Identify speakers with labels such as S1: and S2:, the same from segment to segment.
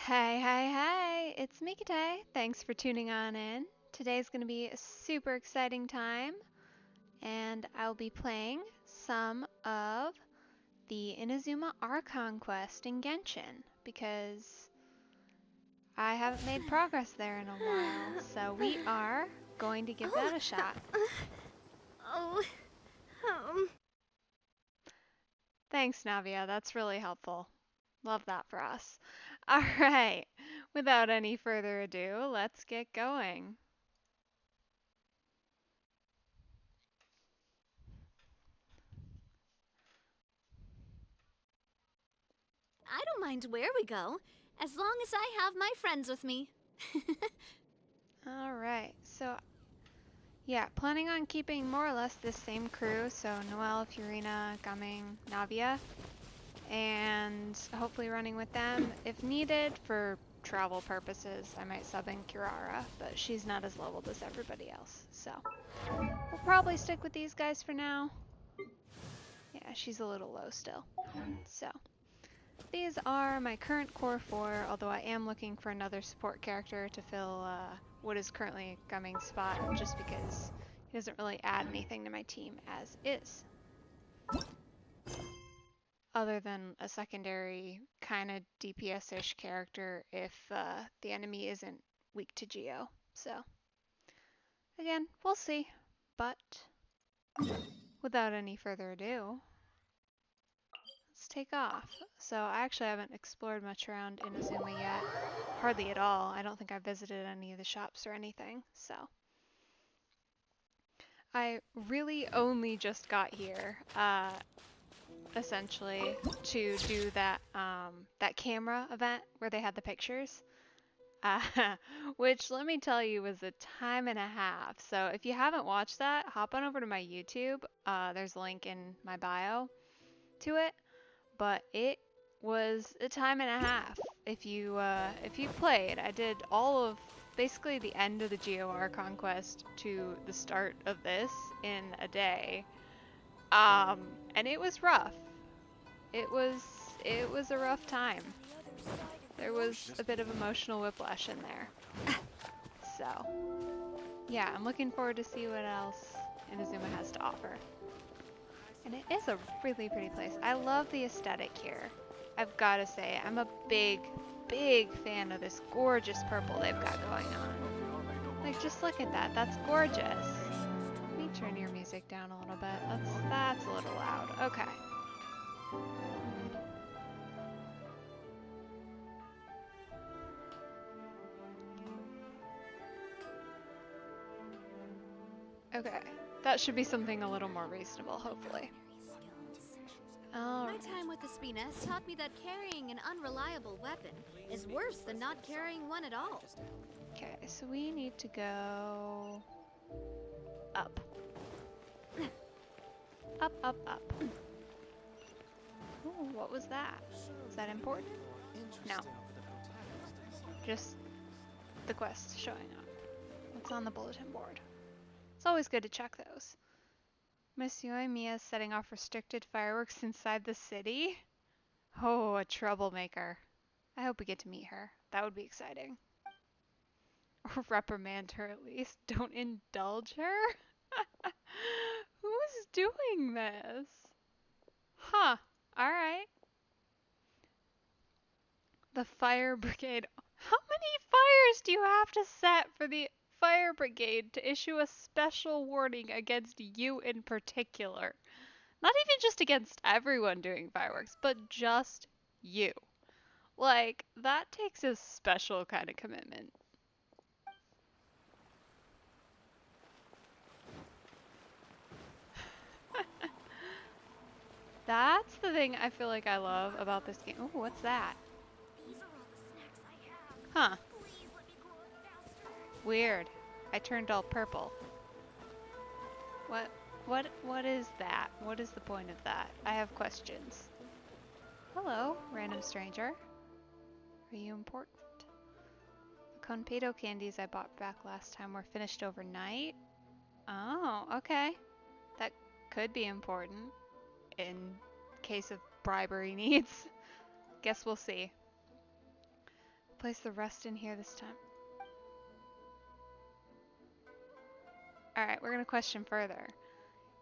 S1: Hey, hey, hey, it's Mikite. Thanks for tuning on in. Today's going to be a super exciting time, and I'll be playing some of the Inazuma Archon quest in Genshin, because I haven't made progress there in a while, so we are going to give that a shot.
S2: Oh, um,
S1: Thanks, Navia, that's really helpful. Love that for us. Alright, without any further ado, let's get going.
S2: I don't mind where we go, as long as I have my friends with me.
S1: Alright, so yeah, planning on keeping more or less the same crew, so Noelle, Furina, Gaming, Navia, and hopefully running with them. If needed for travel purposes, I might sub in Kirara, but she's not as leveled as everybody else, so we'll probably stick with these guys for now. Yeah, she's a little low still. So these are my current core 4, although I am looking for another support character to fill what is currently Gumming's spot, just because he doesn't really add anything to my team as is. Other than a secondary kind of DPS-ish character if the enemy isn't weak to Geo. So, again, we'll see. But, without any further ado, let's take off. So I actually haven't explored much around Inazuma yet. Hardly at all. I don't think I've visited any of the shops or anything, so. I really only just got here, essentially, to do that that camera event where they had the pictures. Uh, which, let me tell you, was a time and a half. So if you haven't watched that, hop on over to my YouTube. There's a link in my bio to it. But it was a time and a half. If you played, I did all of basically the end of the GOR conquest to the start of this in a day. And it was rough. It was a rough time. There was a bit of emotional whiplash in there. So, yeah, I'm looking forward to see what else Inazuma has to offer. And it is a really pretty place. I love the aesthetic here. I've got to say, I'm a big, big fan of this gorgeous purple they've got going on. Like, just look at that. That's gorgeous. Let me turn your music down a little bit. That's a little loud. Okay. Okay. That should be something a little more reasonable, hopefully.
S2: My time with the Spina has taught me that carrying an unreliable weapon is worse than not carrying one at all.
S1: Okay, so we need to go up. Up, up, up. Ooh, what was that? Is that important? No. Just the quest showing up. What's on the bulletin board? It's always good to check those. Miss Mia is setting off restricted fireworks inside the city? Oh, a troublemaker. I hope we get to meet her. That would be exciting. Or reprimand her at least. Don't indulge her? Who's doing this? Huh. Alright. The fire brigade. How many fires do you have to set for the fire brigade to issue a special warning against you in particular? Not even just against everyone doing fireworks, but just you. Like, that takes a special kind of commitment. That's the thing I feel like I love about this game. Oh, what's that? Huh. Weird. I turned all purple. What what is that? What is the point of that? I have questions. Hello, random stranger. Are you important? The Conpedo candies I bought back last time were finished overnight. Oh, okay. That could be important in case of bribery needs. Guess we'll see. Place the rest in here this time. Alright, we're gonna question further.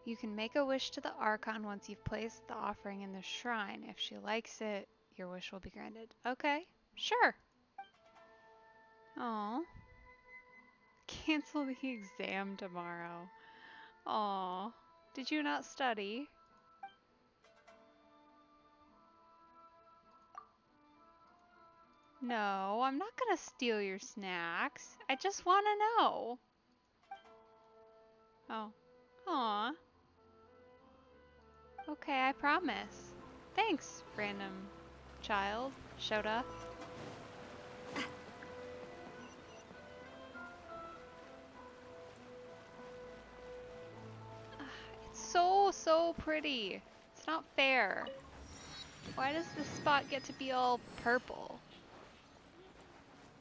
S1: You can make a wish to the Archon once you've placed the offering in the shrine. If she likes it, your wish will be granted. Okay, sure. Aw. Cancel the exam tomorrow. Aw. Did you not study? No, I'm not gonna steal your snacks. I just wanna know. Oh. Aw. Okay, I promise. Thanks, random child. Shota. It's so pretty. It's not fair. Why does this spot get to be all purple?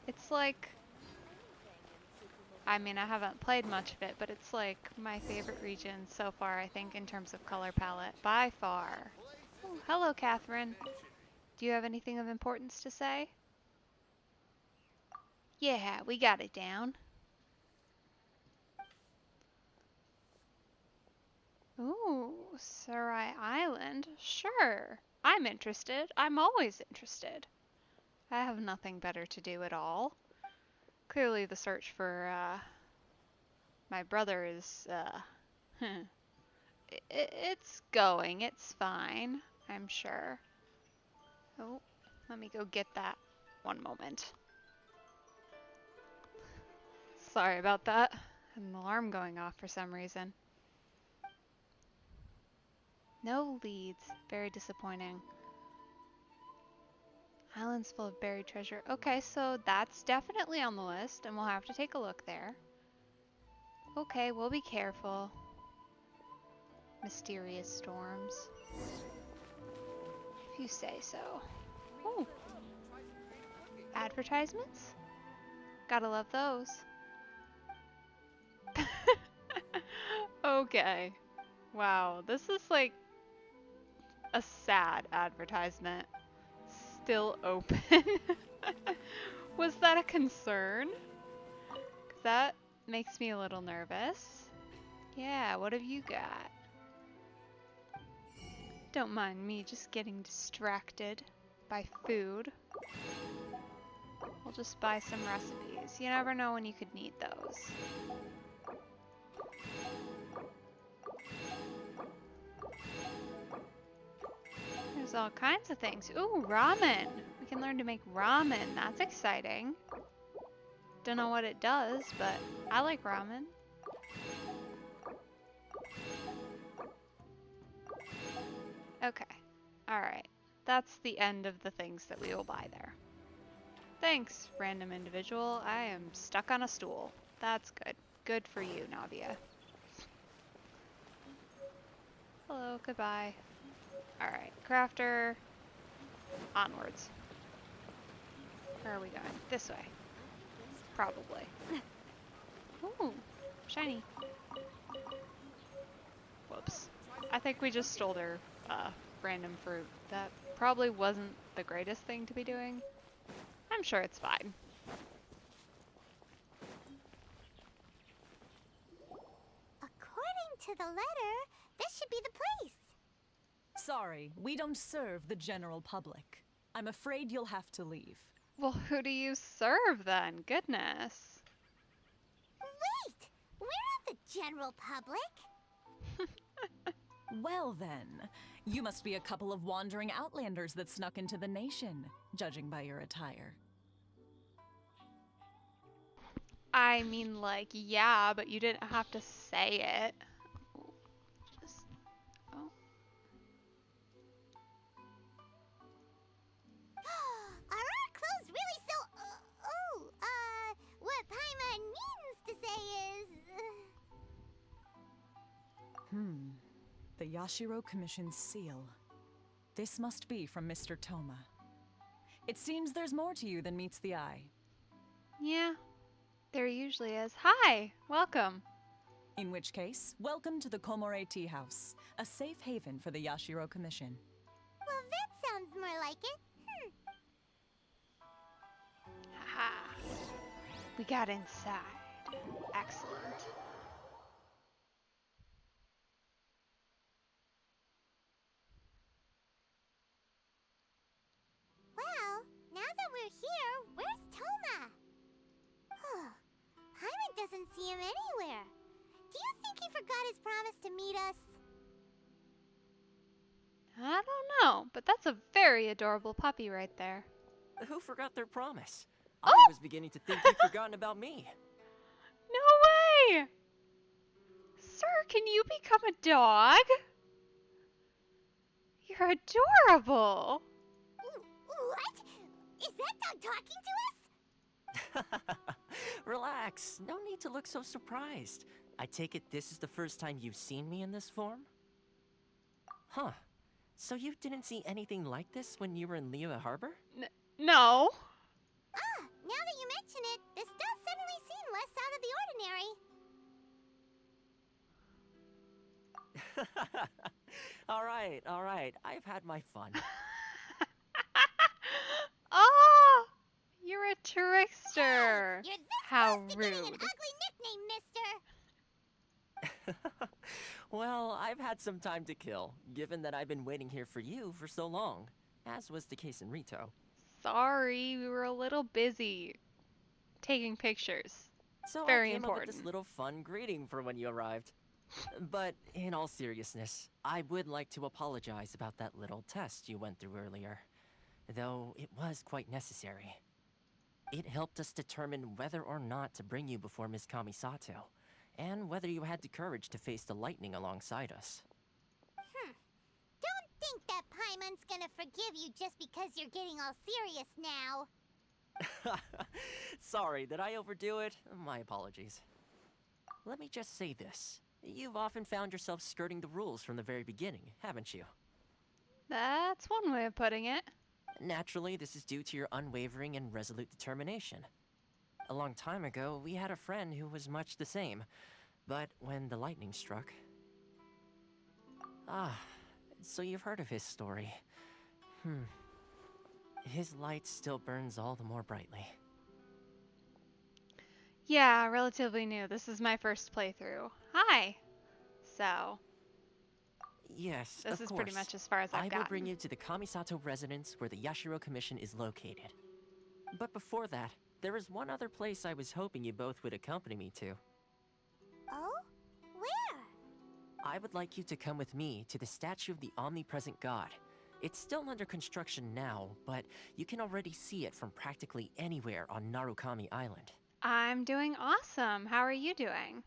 S1: It's like... I mean, I haven't played much of it, but it's like my favorite region so far, I think, in terms of color palette. By far. Oh, hello, Catherine. Do you have anything of importance to say? Yeah, we got it down. Ooh, Sarai Island? Sure. I'm interested. I'm always interested. I have nothing better to do at all. Clearly the search for, my brother is, it's going. It's fine, I'm sure. Oh, let me go get that. One moment. Sorry about that. An alarm going off for some reason. No leads. Very disappointing. Islands full of buried treasure. Okay, so that's definitely on the list, and we'll have to take a look there. Okay, we'll be careful. Mysterious storms. If you say so. Ooh. Advertisements? Gotta love those. Okay. Wow, this is like a sad advertisement. Still open. Was that a concern? 'Cause that makes me a little nervous. Yeah, what have you got? Don't mind me just getting distracted by food. We'll just buy some recipes. You never know when you could need those. There's all kinds of things. Ooh, ramen! We can learn to make ramen. That's exciting. Don't know what it does, but I like ramen. Okay. Alright. That's the end of the things that we will buy there. Thanks, random individual. I am stuck on a stool. That's good. Good for you, Navia. Hello, goodbye. Alright, crafter. Onwards. Where are we going? This way. Probably. Ooh, shiny. Whoops. I think we just stole their random fruit. That probably wasn't the greatest thing to be doing. I'm sure it's fine.
S2: According to the letter, this should be the place.
S3: Sorry, we don't serve the general public. I'm afraid you'll have to leave.
S1: Well, who do you serve then? Goodness.
S2: Wait! We're not the general public.
S3: Well then, you must be a couple of wandering outlanders that snuck into the nation, judging by your attire.
S1: I mean, like, yeah, but you didn't have to say it. Just, oh.
S2: Are our clothes really so... what Paimon means to say is...
S3: The Yashiro Commission's seal. This must be from Mr. Toma. It seems there's more to you than meets the eye.
S1: Yeah, there usually is. Hi, welcome.
S3: In which case, welcome to the Komore Tea House, a safe haven for the Yashiro Commission.
S2: Well, that sounds more like it.
S1: We got inside. Excellent.
S4: Well, now that we're here, where's Toma? Paimon doesn't see him anywhere. Do you think he forgot his promise to meet us?
S1: I don't know, but that's a very adorable puppy right there.
S5: Who forgot their promise?
S1: Oh!
S5: I was beginning to think you'd forgotten about me.
S1: No way! Sir, can you become a dog? You're adorable!
S4: What? Is that dog talking to us?
S5: Relax, no need to look so surprised. I take it this is the first time you've seen me in this form? Huh. So you didn't see anything like this when you were in Liyue Harbor?
S1: No.
S4: Now that you mention it, this does suddenly seem less out of the ordinary.
S5: Alright, I've had my fun.
S1: Oh! You're a trickster.
S4: You're this
S1: How
S4: close to getting an
S1: rude.
S4: ugly nickname, mister.
S5: Well, I've had some time to kill, given that I've been waiting here for you for so long, as was the case in Rito.
S1: Sorry, we were a little busy taking pictures.
S5: So
S1: Very
S5: I came up with
S1: important.
S5: this little fun greeting for when you arrived. But in all seriousness, I would like to apologize about that little test you went through earlier, though it was quite necessary. It helped us determine whether or not to bring you before Miss Kamisato, and whether you had the courage to face the lightning alongside us.
S4: Don't think that Paimon's gonna forgive you just because you're getting all serious now.
S5: Sorry, did I overdo it? My apologies. Let me just say this. You've often found yourself skirting the rules from the very beginning, haven't you?
S1: That's one way of putting it.
S5: Naturally, this is due to your unwavering and resolute determination. A long time ago, we had a friend who was much the same, but when the lightning struck... Ah, so you've heard of his story. His light still burns all the more brightly.
S1: Yeah, relatively new. This is my first playthrough. Hi. So,
S5: Yes,
S1: this
S5: of
S1: is
S5: course.
S1: pretty much as far as I've
S5: I will
S1: gotten.
S5: bring you to the Kamisato residence where the Yashiro Commission is located. But before that, there is one other place I was hoping you both would accompany me to.
S4: Oh? Where?
S5: I would like you to come with me to the statue of the omnipresent god. It's still under construction now, but you can already see it from practically anywhere on Narukami Island.
S1: I'm doing awesome. How are you doing?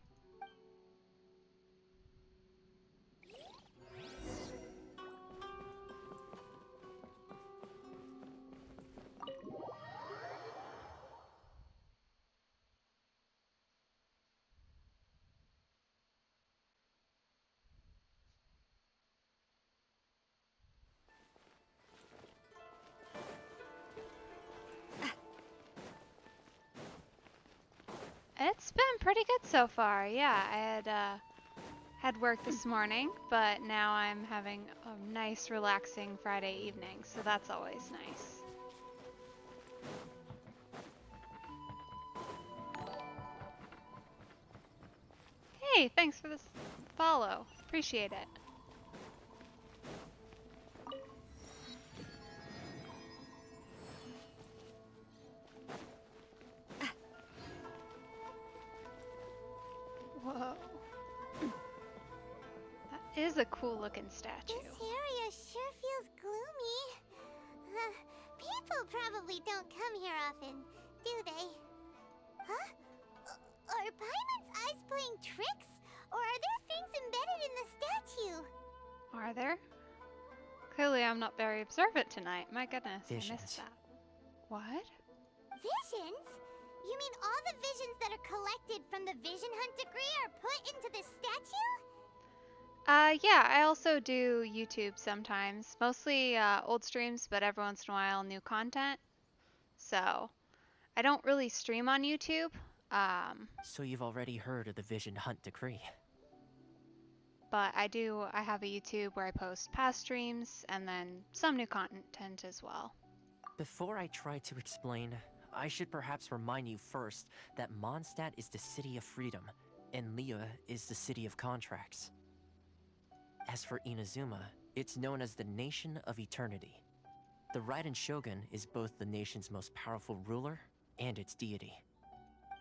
S1: It's been pretty good so far. Yeah, I had work this morning, but now I'm having a nice relaxing Friday evening, so that's always nice. Hey, thanks for this follow. Appreciate it. Whoa. That is a cool looking statue.
S4: This area sure feels gloomy. People probably don't come here often, do they? Huh? Are Paimon's eyes playing tricks? Or are there things embedded in the statue?
S1: Are there? Clearly I'm not very observant tonight. My goodness, I
S5: Visions.
S1: missed that. What?
S4: Visions? You mean all the visions that are collected from the Vision Hunt degree are put into this statue?
S1: Yeah, I also do YouTube sometimes. Mostly old streams, but every once in a while new content. So, I don't really stream on YouTube.
S5: So you've already heard of the Vision Hunt decree.
S1: But I have a YouTube where I post past streams and then some new content as well.
S5: Before I try to explain, I should perhaps remind you first that Mondstadt is the city of freedom, and Liyue is the city of contracts. As for Inazuma, it's known as the Nation of Eternity. The Raiden Shogun is both the nation's most powerful ruler and its deity.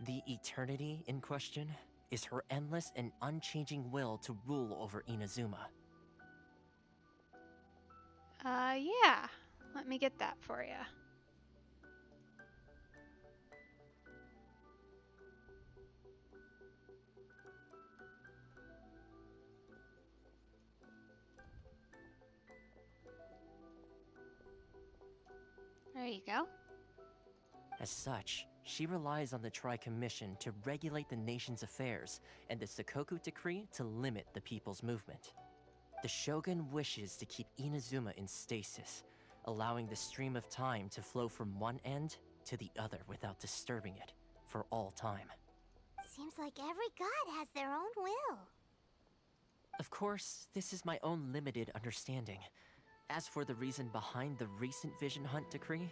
S5: The Eternity in question is her endless and unchanging will to rule over Inazuma.
S1: Yeah. Let me get that for you. There you go.
S5: As such, she relies on the Tri-Commission to regulate the nation's affairs and the Sakoku Decree to limit the people's movement. The Shogun wishes to keep Inazuma in stasis, allowing the stream of time to flow from one end to the other without disturbing it for all time.
S4: Seems like every god has their own will.
S5: Of course, this is my own limited understanding. As for the reason behind the recent Vision Hunt decree,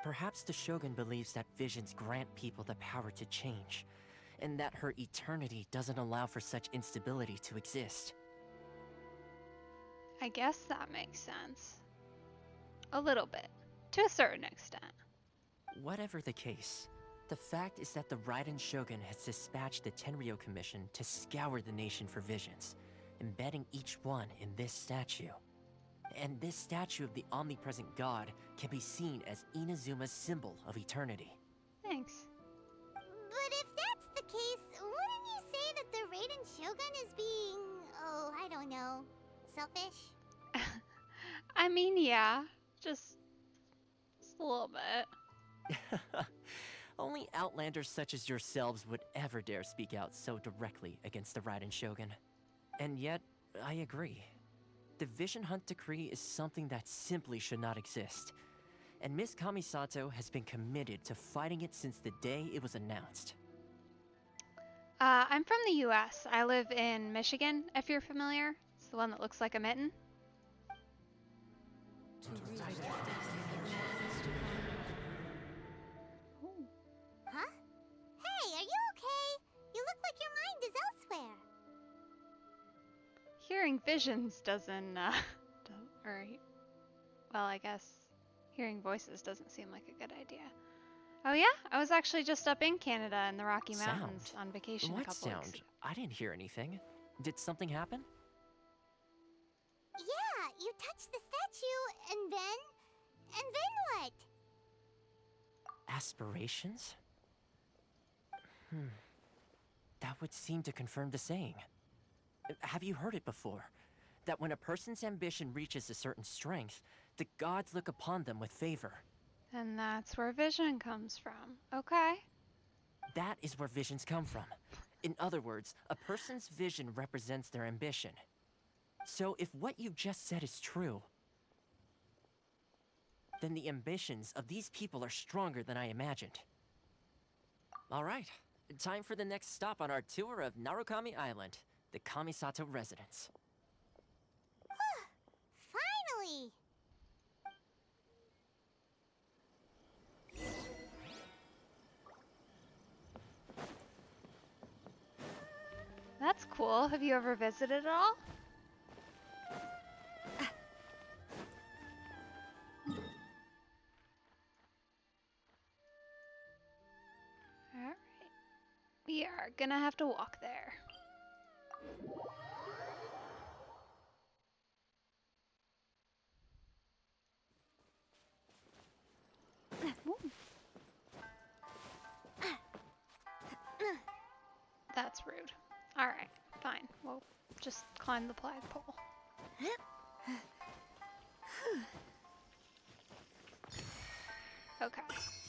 S5: perhaps the Shogun believes that visions grant people the power to change, and that her eternity doesn't allow for such instability to exist.
S1: I guess that makes sense. A little bit. To a certain extent.
S5: Whatever the case, the fact is that the Raiden Shogun has dispatched the Tenryou Commission to scour the nation for visions, embedding each one in this statue. And this statue of the omnipresent god can be seen as Inazuma's symbol of eternity.
S1: Thanks.
S4: But if that's the case, wouldn't you say that the Raiden Shogun is being, oh, I don't know, selfish?
S1: I mean, yeah. Just a little bit.
S5: Only outlanders such as yourselves would ever dare speak out so directly against the Raiden Shogun. And yet, I agree. The Vision Hunt decree is something that simply should not exist. And Miss Kamisato has been committed to fighting it since the day it was announced.
S1: I'm from the US. I live in Michigan, if you're familiar. It's the one that looks like a mitten.
S4: Huh? Hey, are you okay? You look like your mind is elsewhere.
S1: Hearing visions doesn't, well, I guess hearing voices doesn't seem like a good idea. Oh yeah? I was actually just up in Canada in the Rocky Mountains on vacation a
S5: What
S1: couple
S5: sound?
S1: weeks ago.
S5: I didn't hear anything. Did something happen?
S4: Yeah, you touched the statue, and then what?
S5: Aspirations? That would seem to confirm the saying. Have you heard it before? That when a person's ambition reaches a certain strength, the gods look upon them with favor.
S1: And that's where vision comes from. Okay.
S5: That is where visions come from. In other words, a person's vision represents their ambition. So if what you just said is true, then the ambitions of these people are stronger than I imagined. Alright, time for the next stop on our tour of Narukami Island, the Kamisato residence.
S4: Finally!
S1: That's cool. Have you ever visited at all? Alright. We are gonna have to walk there. Ooh. That's rude. Alright, fine. We'll just climb the flagpole. Okay.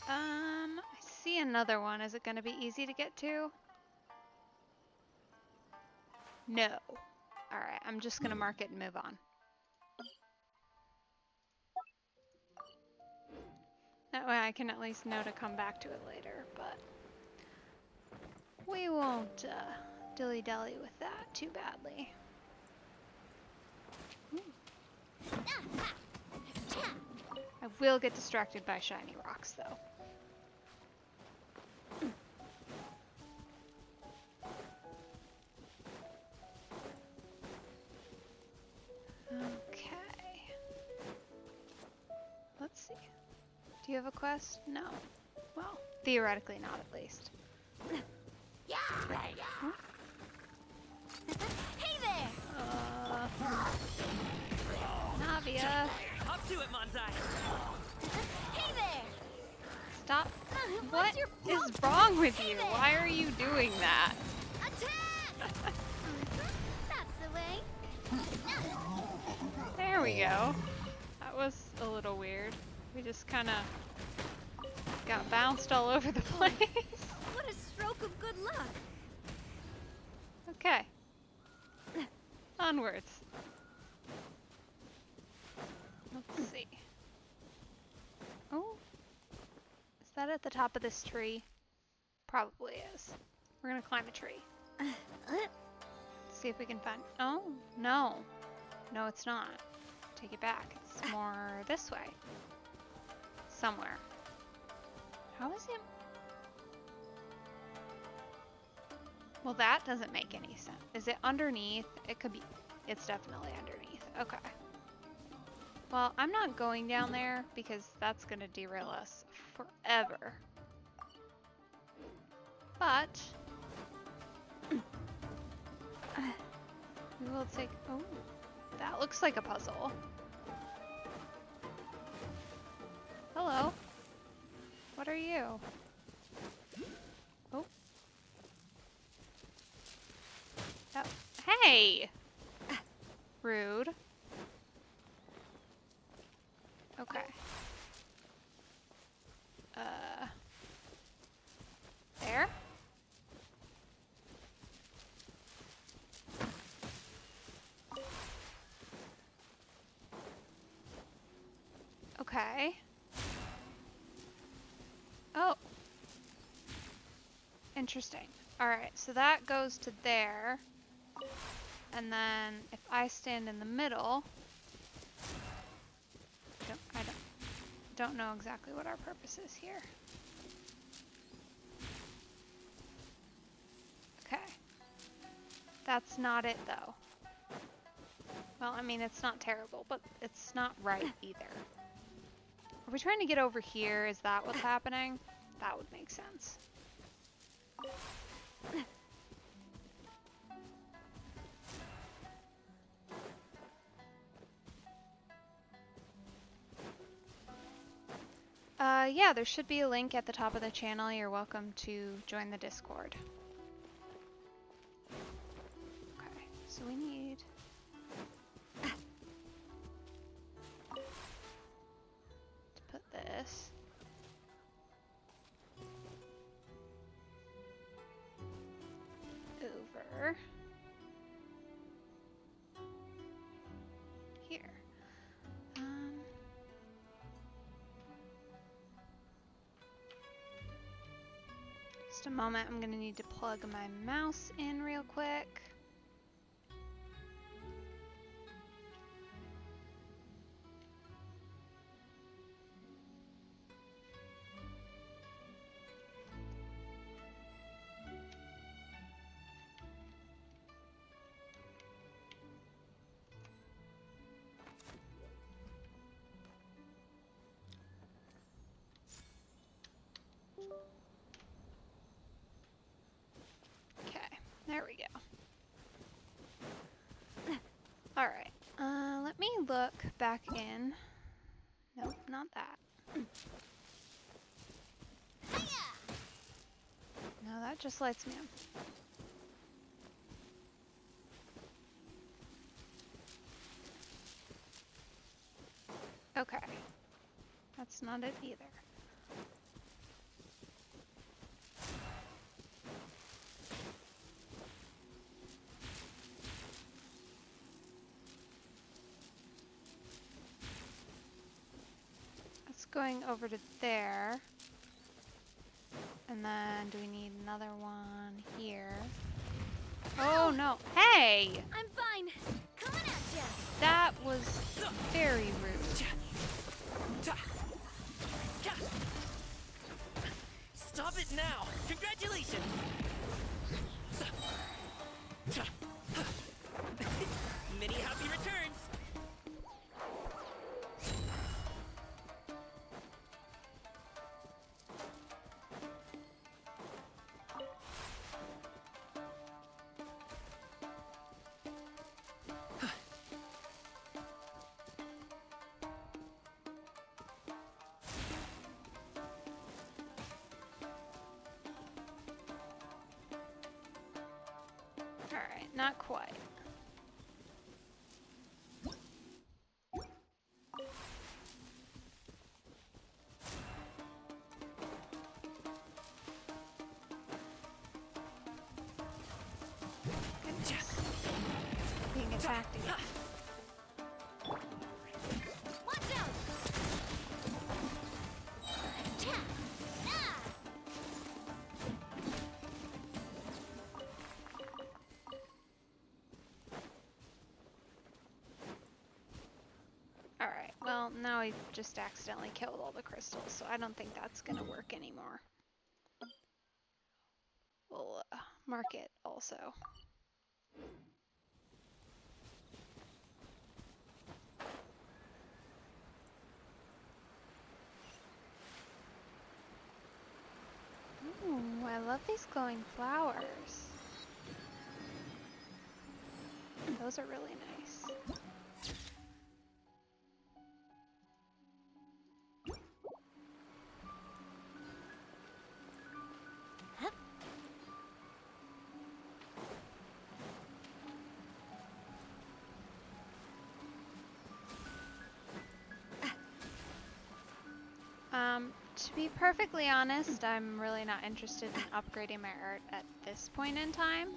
S1: I see another one. Is it gonna be easy to get to? No. Alright, I'm just gonna mark it and move on. That way I can at least know to come back to it later, but we won't dilly-dally with that too badly. I will get distracted by shiny rocks, though. see. Do you have a quest? No. Well, theoretically not, at least. Huh?
S2: Hey there!
S1: Navia,
S5: Up to it, Manzai!
S2: Hey there!
S1: stop.
S2: What's
S1: What
S2: your
S1: is wrong with you? Why are you doing that?
S2: Attack! That's the way.
S1: There we go. That was a little weird. We just kind of got bounced all over the place.
S2: What a stroke of good luck!
S1: Okay. Onwards. Let's see. Oh. Is that at the top of this tree? Probably is. We're gonna climb a tree. See if we can find. Oh, no. No, it's not. Take it back. It's more this way. Somewhere. How is it? Well, that doesn't make any sense. Is it underneath? It could be. It's definitely underneath. Okay. Well, I'm not going down there because that's going to derail us forever. But we will take. Oh, that looks like a puzzle. Hello. What are you? Oh. Oh. Hey! Rude. Okay. There? Okay. Oh. Interesting. Alright, so that goes to there. And then if I stand in the middle, I don't know exactly what our purpose is here. Okay. That's not it though. Well, I mean, it's not terrible, but it's not right either. Are we trying to get over here? Is that what's happening? That would make sense. Yeah, there should be a link at the top of the channel. You're welcome to join the Discord. Okay, so we need... to put this... over... here. Just a moment, I'm gonna need to plug my mouse in real quick. There we go. Alright, let me look back in. Nope, not that. No, that just lights me up. Okay. That's not it either. Going over to there. And then do we need another one here? Oh no. Hey!
S2: I'm fine. Coming at ya.
S1: That was very rude.
S5: Stop it now! Congratulations! Many happy returns!
S1: Not quite. Goodness. Being attacked again.
S2: Watch out!
S1: Alright, well, now we just accidentally killed all the crystals, so I don't think that's gonna work anymore. We'll mark it also. Ooh, I love these glowing flowers. Those are really nice. To be perfectly honest, I'm really not interested in upgrading my art at this point in time.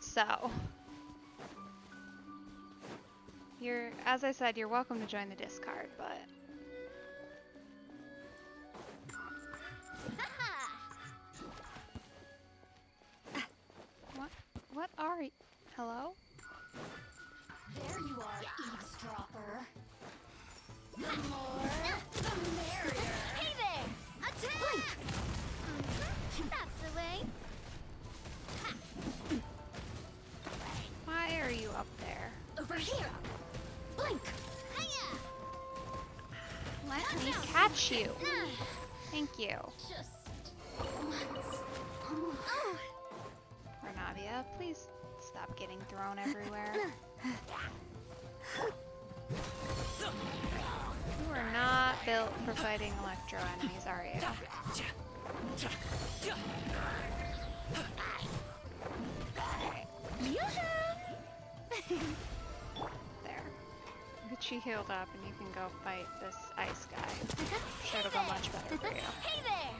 S1: So, as I said, you're welcome to join the discard, but what are you? Hello?
S2: There you are, eavesdropper. The more, the merrier. Hey there! Attack! That's the way.
S1: Why are you up there?
S2: Over here. Blink.
S1: Let me catch you. Thank you.
S2: Just once. Oh.
S1: Renavia, please stop getting thrown everywhere. You are not built for fighting electro enemies, are you? There. Get you healed up and you can go fight this ice guy. Sure, it'll go much better for you.
S2: Hey there!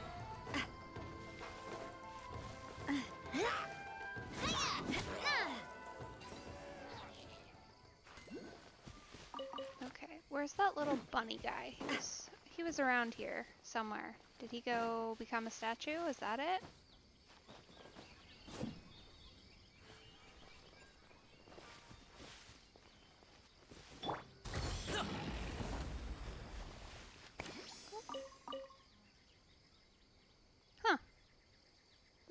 S1: Okay, where's that little bunny guy? He was around here somewhere. Did he go become a statue? Is that it? Huh.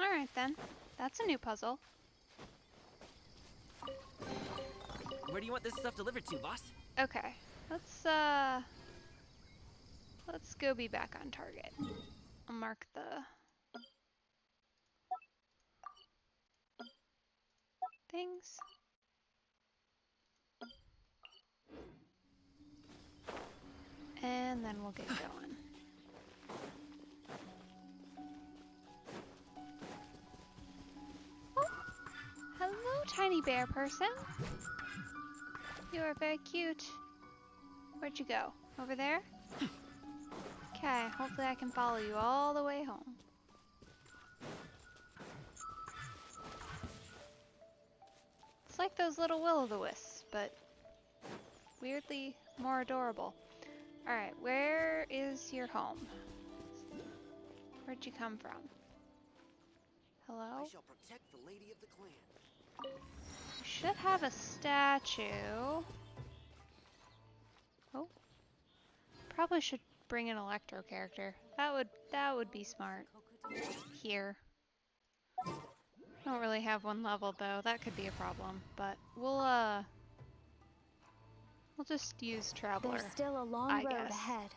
S1: Alright then. That's a new puzzle.
S5: Where do you want this stuff delivered to, boss?
S1: Okay. Let's go be back on target. I'll mark the things. And then we'll get going. Oh, hello, tiny bear person. You are very cute. Where'd you go? Over there? Okay, hopefully I can follow you all the way home. It's like those little will-o'-the-wisps, but weirdly more adorable. Alright, where is your home? Where'd you come from? Hello?
S6: I shall protect the lady of the clan.
S1: You should have a statue. Oh. Probably should bring an electro character. That would be smart. Here. Don't really have one leveled though. That could be a problem, but we'll just use Traveler.
S2: There's still a long
S1: I
S2: road
S1: guess.
S2: ahead.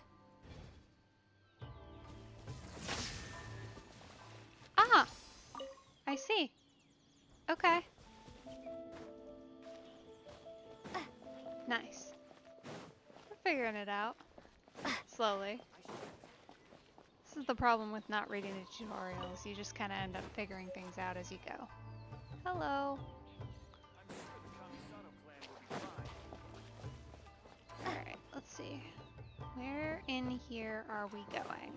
S1: Ah! I see. Okay. Nice. We're figuring it out. Slowly. This is the problem with not reading the tutorials. You just kind of end up figuring things out as you go. Hello. Alright, let's see. Where in here are we going?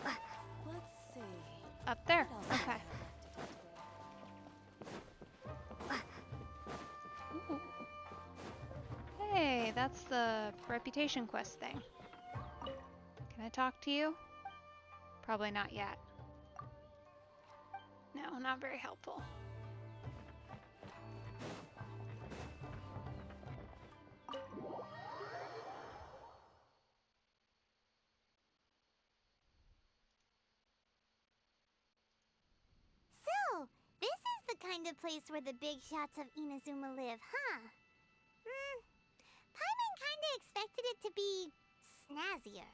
S2: Let's see.
S1: Up there.
S2: What else do I
S1: Okay.
S2: have to do?
S1: Ooh. Hey, that's the reputation quest thing. Can I talk to you? Probably not yet. No, not very helpful.
S4: So, this is the kind of place where the big shots of Inazuma live, huh? Paimon kinda expected it to be snazzier.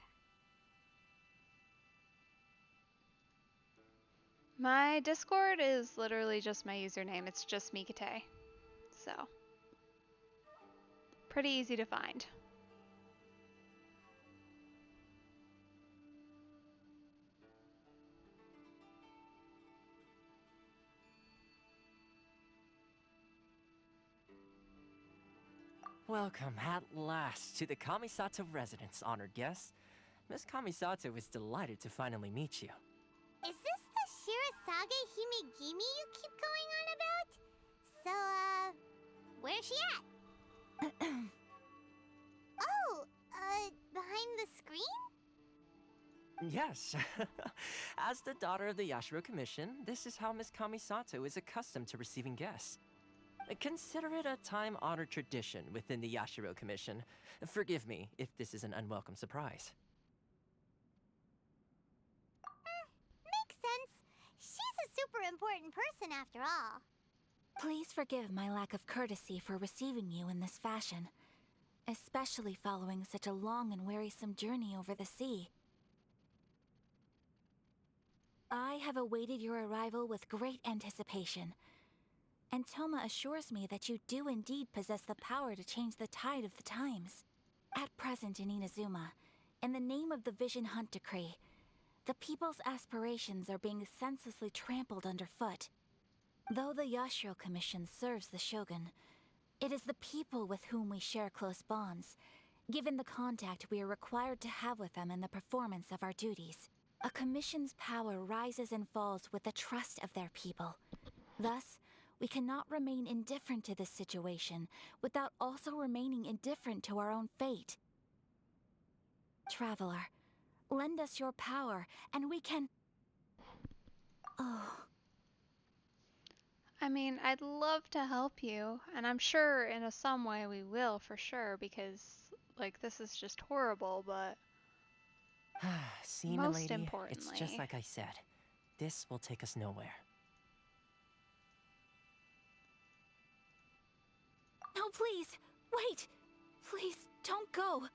S1: My Discord is literally just my username. It's just Mikate. So, pretty easy to find.
S5: Welcome at last to the Kamisato residence, honored guests. Miss Kamisato is delighted to finally meet you.
S4: Is this the Shirasage Himegimi you keep going on about? So, where's she at? Oh, behind the screen?
S5: Yes. As the daughter of the Yashiro Commission, this is how Miss Kamisato is accustomed to receiving guests. Consider it a time-honored tradition within the Yashiro Commission. Forgive me if this is an unwelcome surprise.
S4: Makes sense. She's a super important person after all.
S2: Please forgive my lack of courtesy for receiving you in this fashion, especially following such a long and wearisome journey over the sea. I have awaited your arrival with great anticipation, and Toma assures me that you do indeed possess the power to change the tide of the times. At present in Inazuma, in the name of the Vision Hunt Decree, the people's aspirations are being senselessly trampled underfoot. Though the Yashiro Commission serves the Shogun, it is the people with whom we share close bonds, given the contact we are required to have with them in the performance of our duties. A commission's power rises and falls with the trust of their people. Thus, we cannot remain indifferent to this situation without also remaining indifferent to our own fate. Traveler, lend us your power, and we can... Oh...
S1: I mean, I'd love to help you, and I'm sure in some way we will for sure, because, like, this is just horrible, but
S5: See,
S1: most
S5: milady, it's just
S1: importantly...
S5: like I said. This will take us nowhere.
S2: No, please! Wait! Please, don't go!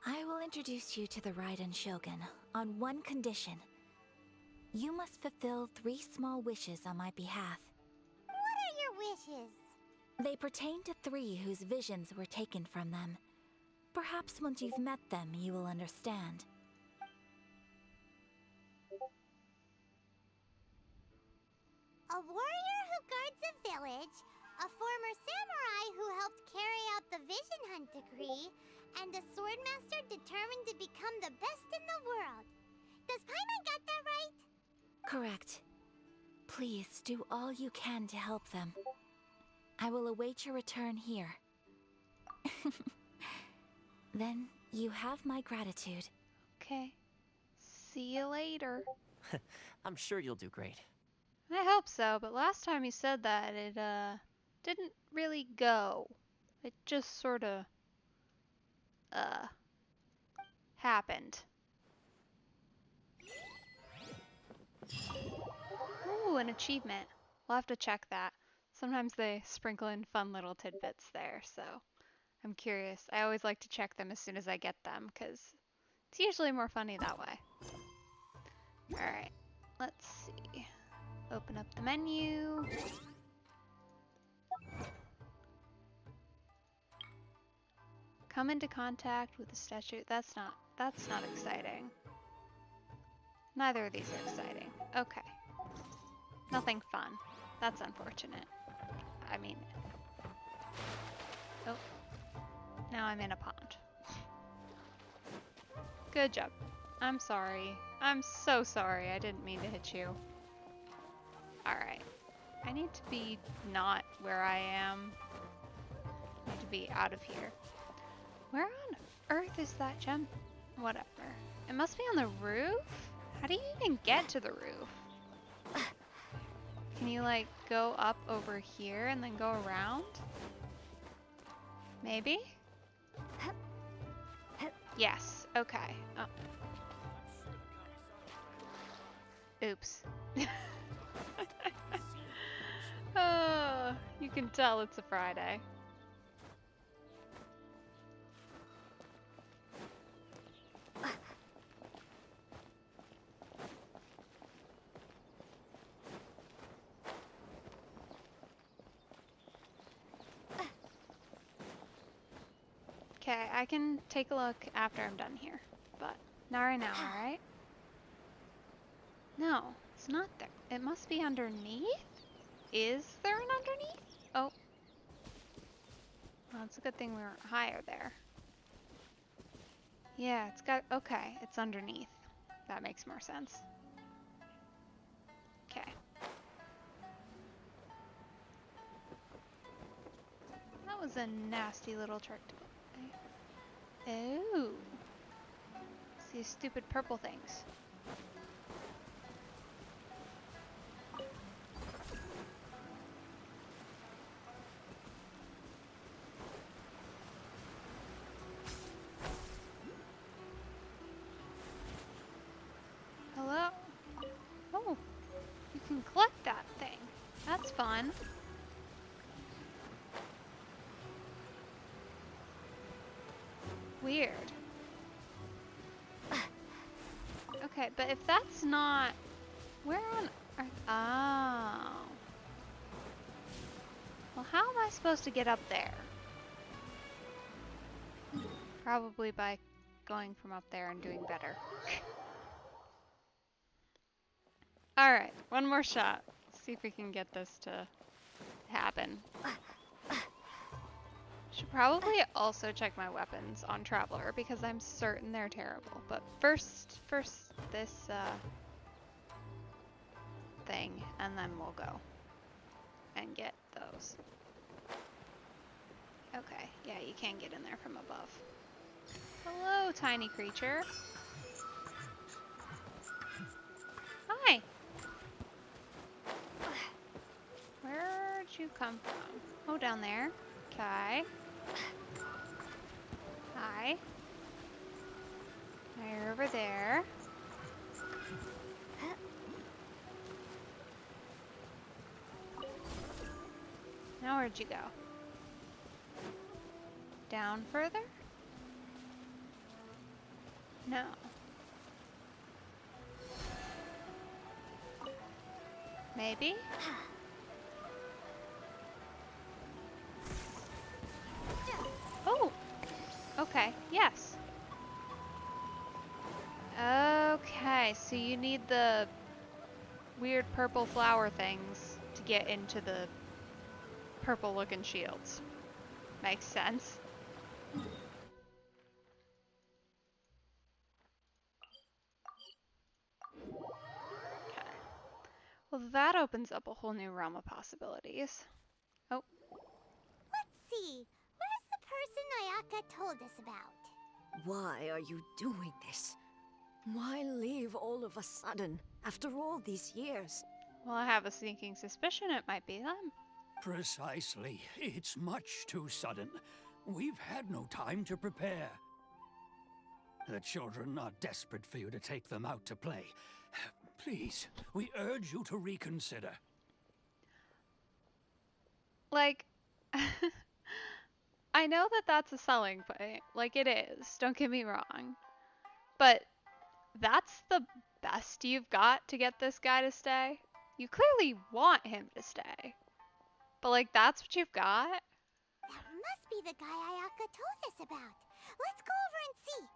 S2: I will introduce you to the Raiden Shogun on one condition. You must fulfill 3 small wishes on my behalf.
S4: What are your wishes?
S2: They pertain to 3 whose visions were taken from them. Perhaps once you've met them, you will understand.
S4: A warrior who guards a village, a former samurai who helped carry out the Vision Hunt Decree, and a swordmaster determined to become the best in the world. Does Paimon got that right?
S2: Correct. Please do all you can to help them. I will await your return here. Then you have my gratitude.
S1: Okay. See you later.
S5: I'm sure you'll do great.
S1: I hope so, but last time you said that, it, didn't really go. It just sorta, happened. Ooh, an achievement. We'll have to check that. Sometimes they sprinkle in fun little tidbits there, so I'm curious. I always like to check them as soon as I get them, because it's usually more funny that way. Alright, let's see. Open up the menu. Come into contact with the statue. That's not exciting. Neither of these are exciting. Okay. Nothing fun. That's unfortunate. I mean, oh, now I'm in a pond. Good job. I'm sorry. I'm so sorry. I didn't mean to hit you. Alright. I need to be not where I am. I need to be out of here. Where on earth is that gem? Whatever. It must be on the roof? How do you even get to the roof? Can you like go up over here and then go around? Maybe? Yes. Okay. Oh. Oops. Oh, you can tell it's a Friday. Okay, I can take a look after I'm done here, but not right now, alright? No, it's not there. It must be underneath? Is there an underneath? Oh. Well, it's a good thing we weren't higher there. Yeah, it's got, okay, it's underneath. That makes more sense. Okay. That was a nasty little trick to play. Oh. It's these stupid purple things. Hello? Oh, you can collect that thing. That's fun. Weird. Okay, but if that's not... Where on earth? Oh. Well, how am I supposed to get up there? Probably by going from up there and doing better. Alright, one more shot. Let's see if we can get this to happen. Should probably also check my weapons on Traveler because I'm certain they're terrible. But first this thing, and then we'll go and get those. Okay, yeah, you can get in there from above. Hello, tiny creature. Hi. Where'd you come from? Oh, down there. Okay. Hi. Now you're over there. Now where'd you go? Down further? No. Maybe? Oh! Okay, yes. Okay, so you need the weird purple flower things to get into the purple looking shields. Makes sense. Okay. Well, that opens up a whole new realm of possibilities. Oh.
S4: Let's see. Where's the person Ayaka told us about?
S7: Why are you doing this? Why leave all of a sudden, after all these years?
S1: Well, I have a sneaking suspicion it might be them.
S8: Precisely. It's much too sudden. We've had no time to prepare. The children are desperate for you to take them out to play. Please, we urge you to reconsider.
S1: Like, I know that that's a selling point. Like, it is. Don't get me wrong. But that's the best you've got to get this guy to stay? You clearly want him to stay. But, like, that's what you've got?
S4: That must be the guy Ayaka told us about. Let's go over and see.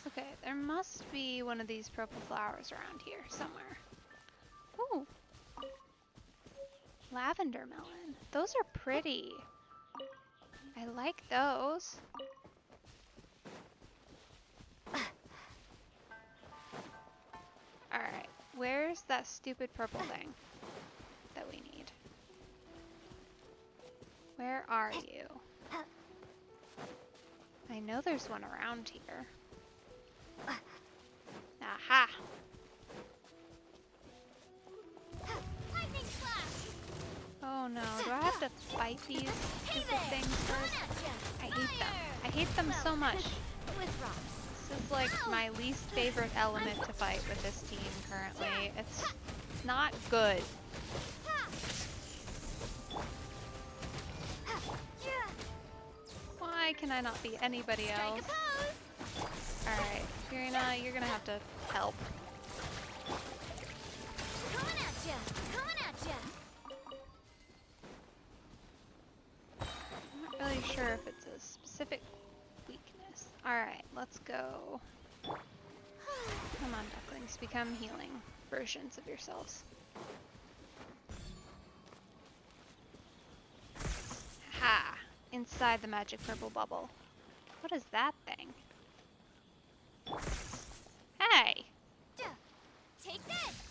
S1: Okay, there must be one of these purple flowers around here somewhere. Ooh. Lavender melon. Those are pretty. I like those. Alright, where's that stupid purple thing that we need? Where are you? I know there's one around here. Aha!
S4: Lightning slash!
S1: Oh no, do I have to fight these stupid things first? I hate them. I hate them so much.
S4: With rocks.
S1: This is like my least favorite element to fight with this team currently. It's not good. Why can I not be anybody else? Alright, Furina, you're gonna have to help.
S4: Coming at ya! Coming at ya!
S1: I'm not really sure if it's a specific weakness. Alright, let's go. Come on, ducklings, become healing versions of yourselves. Ha! Inside the magic purple bubble. What is that thing? Hey!
S4: Take this!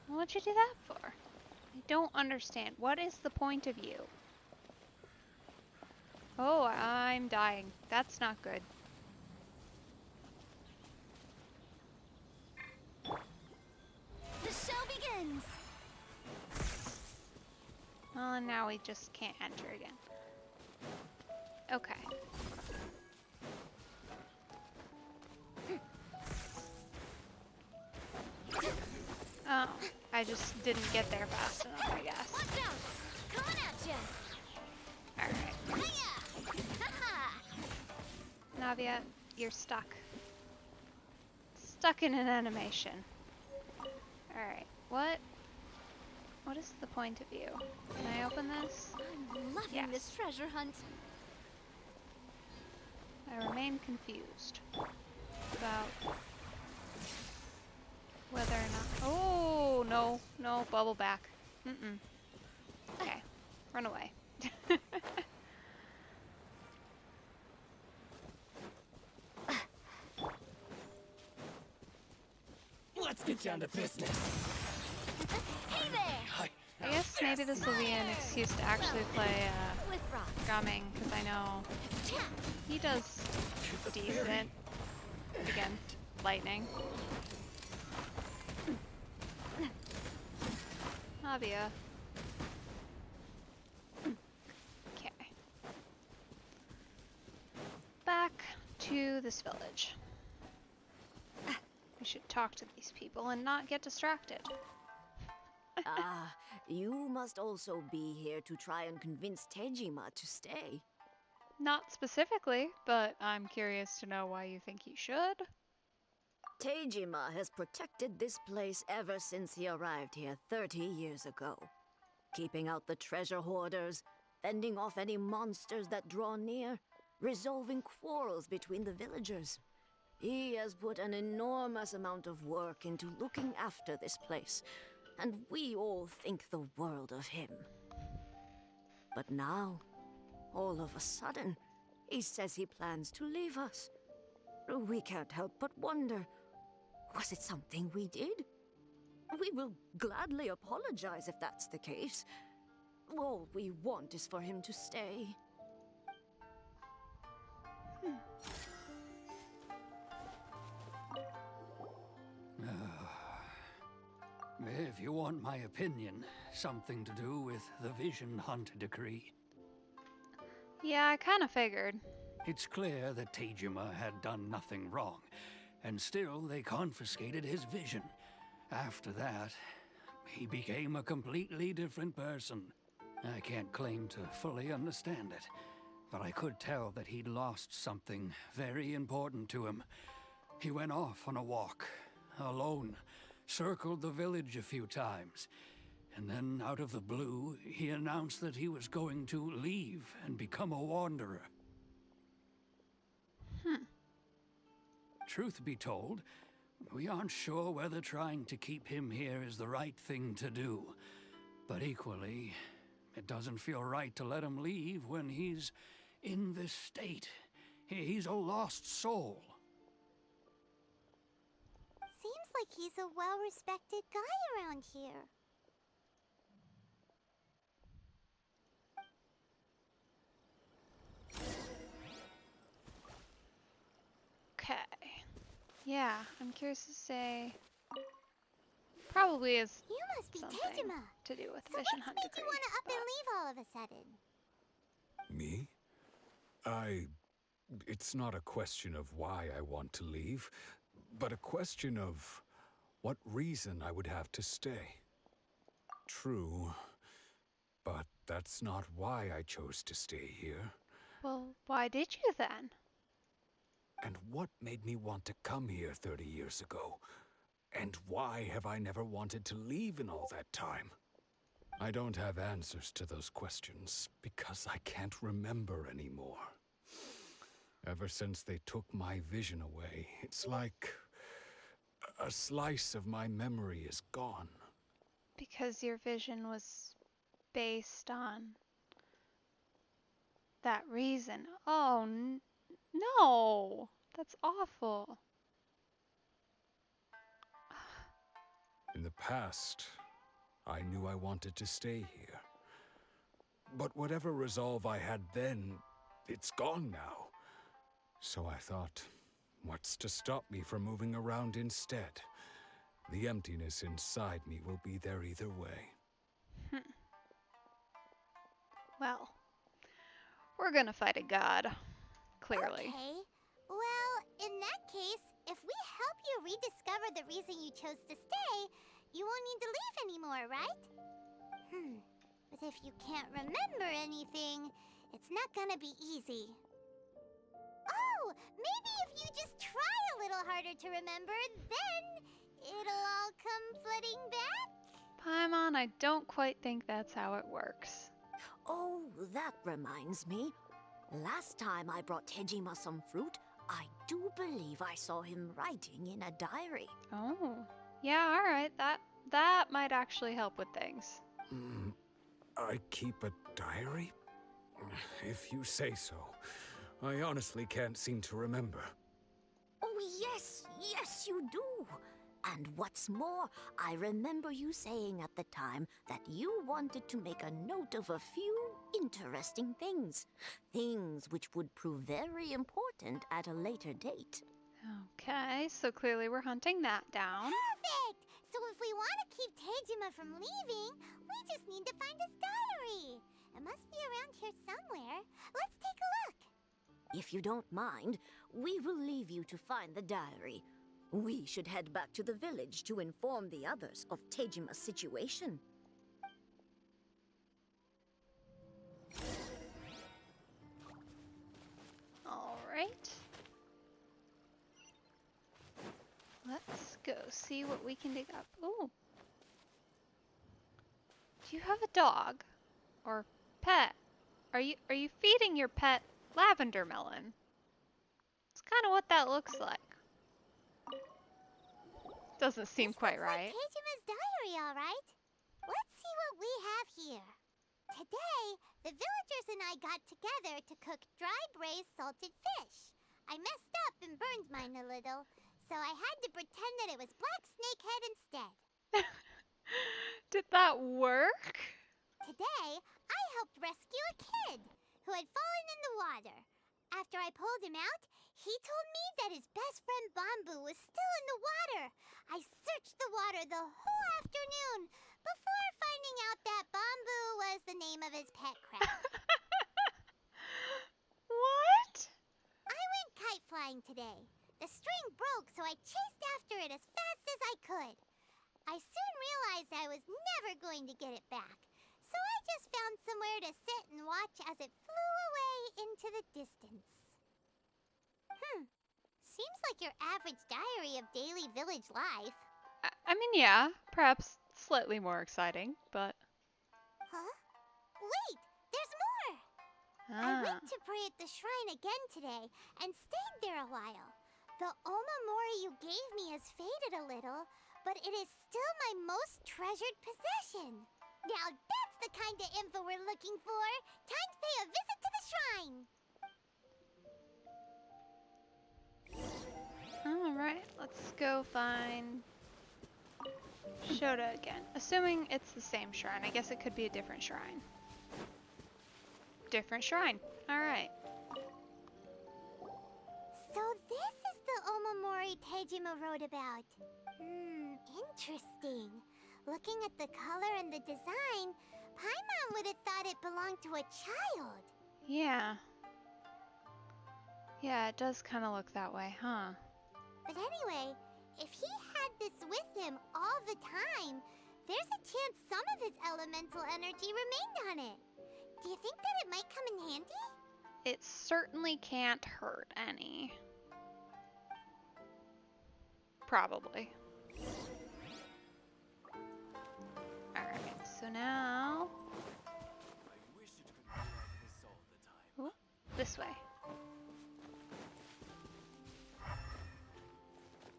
S1: What'd you do that for? I don't understand. What is the point of you? Oh, I'm dying. That's not good.
S4: The show begins!
S1: Well, and now we just can't enter again. Okay. Oh, I just didn't get there fast enough, I guess.
S4: Watch out! Coming at ya!
S1: Alright.
S4: Hiya! Haha!
S1: Navia, you're stuck. Stuck in an animation. Alright, what is the point of you? Can I open this?
S4: I'm loving
S1: Yes.
S4: this treasure hunt.
S1: I remain confused about whether or not... Oh, no, no, bubble back. Mm-mm. Okay, run away.
S6: Let's get down to business.
S4: Hey there!
S1: I guess maybe this will be an excuse to actually play
S4: With rocks.
S1: Gaming, because I know he does decent against lightning. Navia. Okay. Back to this village. We should talk to these people and not get distracted.
S7: Ah, you must also be here to try and convince Tejima to stay.
S1: Not specifically, but I'm curious to know why you think he should.
S7: Tejima has protected this place ever since he arrived here 30 years ago. Keeping out the treasure hoarders, fending off any monsters that draw near, resolving quarrels between the villagers. He has put an enormous amount of work into looking after this place, and we all think the world of him. But now, all of a sudden, he says he plans to leave us. We can't help but wonder, was it something we did? We will gladly apologize if that's the case. All we want is for him to stay.
S8: If you want my opinion, something to do with the Vision Hunt decree.
S1: Yeah, I kind of figured.
S8: It's clear that Tejima had done nothing wrong, and still they confiscated his vision. After that, he became a completely different person. I can't claim to fully understand it, but I could tell that he'd lost something very important to him. He went off on a walk, alone, circled the village a few times, and then out of the blue, he announced that he was going to leave and become a wanderer. Truth be told, we aren't sure whether trying to keep him here is the right thing to do. But equally, it doesn't feel right to let him leave when he's in this state. He's a lost soul.
S4: Seems like he's a well-respected guy around here.
S1: Okay. Yeah, I'm curious to say. Probably is
S4: You must be
S1: something
S4: Tejima.
S1: to do with
S4: So
S1: Mission
S4: what's
S1: Hunt
S4: made
S1: Decree.
S4: you want to up
S1: but-
S4: and leave all of a sudden?
S9: Me? It's not a question of why I want to leave, but a question of what reason I would have to stay. True, but that's not why I chose to stay here.
S1: Well, why did you then?
S9: And what made me want to come here 30 years ago? And why have I never wanted to leave in all that time? I don't have answers to those questions because I can't remember anymore. Ever since they took my vision away, it's like a slice of my memory is gone.
S1: Because your vision was based on that reason. Oh, no! That's awful.
S9: In the past, I knew I wanted to stay here. But whatever resolve I had then, it's gone now. So I thought, what's to stop me from moving around instead? The emptiness inside me will be there either way.
S1: Well, we're gonna fight a god. Clearly.
S4: Okay. Well, in that case, if we help you rediscover the reason you chose to stay, you won't need to leave anymore, right? But if you can't remember anything, it's not gonna be easy. Oh, maybe if you just try a little harder to remember, then it'll all come flooding back?
S1: Paimon, I don't quite think that's how it works.
S7: Oh, that reminds me. Last time I brought Tejima some fruit, I do believe I saw him writing in a diary.
S1: Oh. Yeah, alright. That might actually help with things.
S9: I keep a diary? If you say so. I honestly can't seem to remember.
S7: Oh, yes, yes, you do. And what's more, I remember you saying at the time that you wanted to make a note of a few interesting things. Things which would prove very important at a later date.
S1: Okay, so clearly we're hunting that down.
S4: Perfect! So if we want to keep Tejima from leaving, we just need to find his diary. It must be around here somewhere. Let's take a look.
S7: If you don't mind, we will leave you to find the diary. We should head back to the village to inform the others of Tejima's situation.
S1: Alright. Let's go see what we can dig up. Ooh. Do you have a dog? Or pet? Are you feeding your pet lavender melon? It's kind of what that looks like. Doesn't seem quite
S4: This
S1: right.
S4: looks like Teijima's diary, all right. Let's see what we have here. Today, the villagers and I got together to cook dry braised salted fish. I messed up and burned mine a little, so I had to pretend that it was black snakehead instead.
S1: Did that work?
S4: Today, I helped rescue a kid who had fallen in the water. After I pulled him out, he told me that his best friend Bamboo was still in the water. I searched the water the whole afternoon before finding out that Bamboo was the name of his pet crab.
S1: What?
S4: I went kite flying today. The string broke, so I chased after it as fast as I could. I soon realized I I was never going to get it back. So I just found somewhere to sit and watch as it flew away into the distance. Seems like your average diary of daily village life.
S1: I mean, yeah, perhaps slightly more exciting, but...
S4: Huh? Wait, there's more! I went to pray at the shrine again today and stayed there a while. The Omamori you gave me has faded a little, but it is still my most treasured possession. Now that's the kind of info we're looking for. Time to pay a visit to the shrine.
S1: Alright, let's go find Shota again. Assuming it's the same shrine. I guess it could be a different shrine. Different shrine. Alright.
S4: So this is the Omamori Tejima wrote about. Interesting. Looking at the color and the design, Paimon would have thought it belonged to a child.
S1: Yeah. Yeah, it does kind of look that way, huh?
S4: But anyway, if he had this with him all the time, there's a chance some of his elemental energy remained on it. Do you think that it might come in handy?
S1: It certainly can't hurt any. Probably. Alright, so now... Ooh, this way.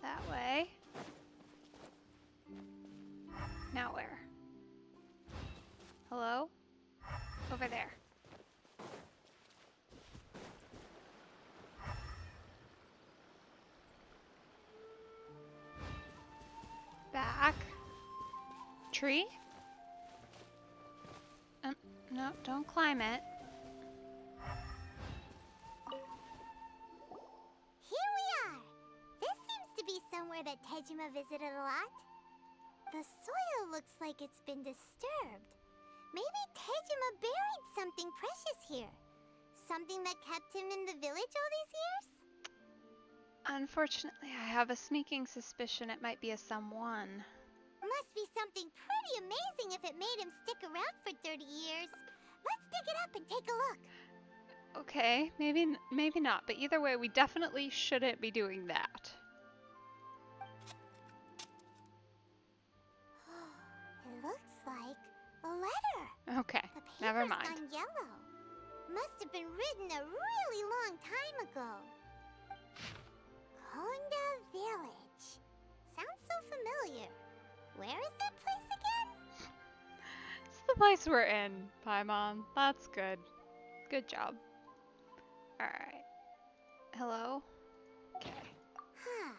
S1: That way. Now where? Hello? Over there. Back. Tree? No, don't climb it.
S4: Here we are! This seems to be somewhere that Tejima visited a lot. The soil looks like it's been disturbed. Maybe Tejima buried something precious here. Something that kept him in the village all these years?
S1: Unfortunately, I have a sneaking suspicion it might be a someone.
S4: Must be something pretty amazing if it made him stick around for 30 years. Let's dig it up and take a look.
S1: Okay, maybe not, but either way, we definitely shouldn't be doing that.
S4: It looks like a letter.
S1: Okay,
S4: The
S1: never
S4: paper's
S1: mind.
S4: gone yellow. Must have been written a really long time ago. Konda Village. Sounds so familiar. Where is that place again?
S1: It's the place we're in, Paimon. That's good. Good job. Alright. Hello? Okay.
S4: Huh.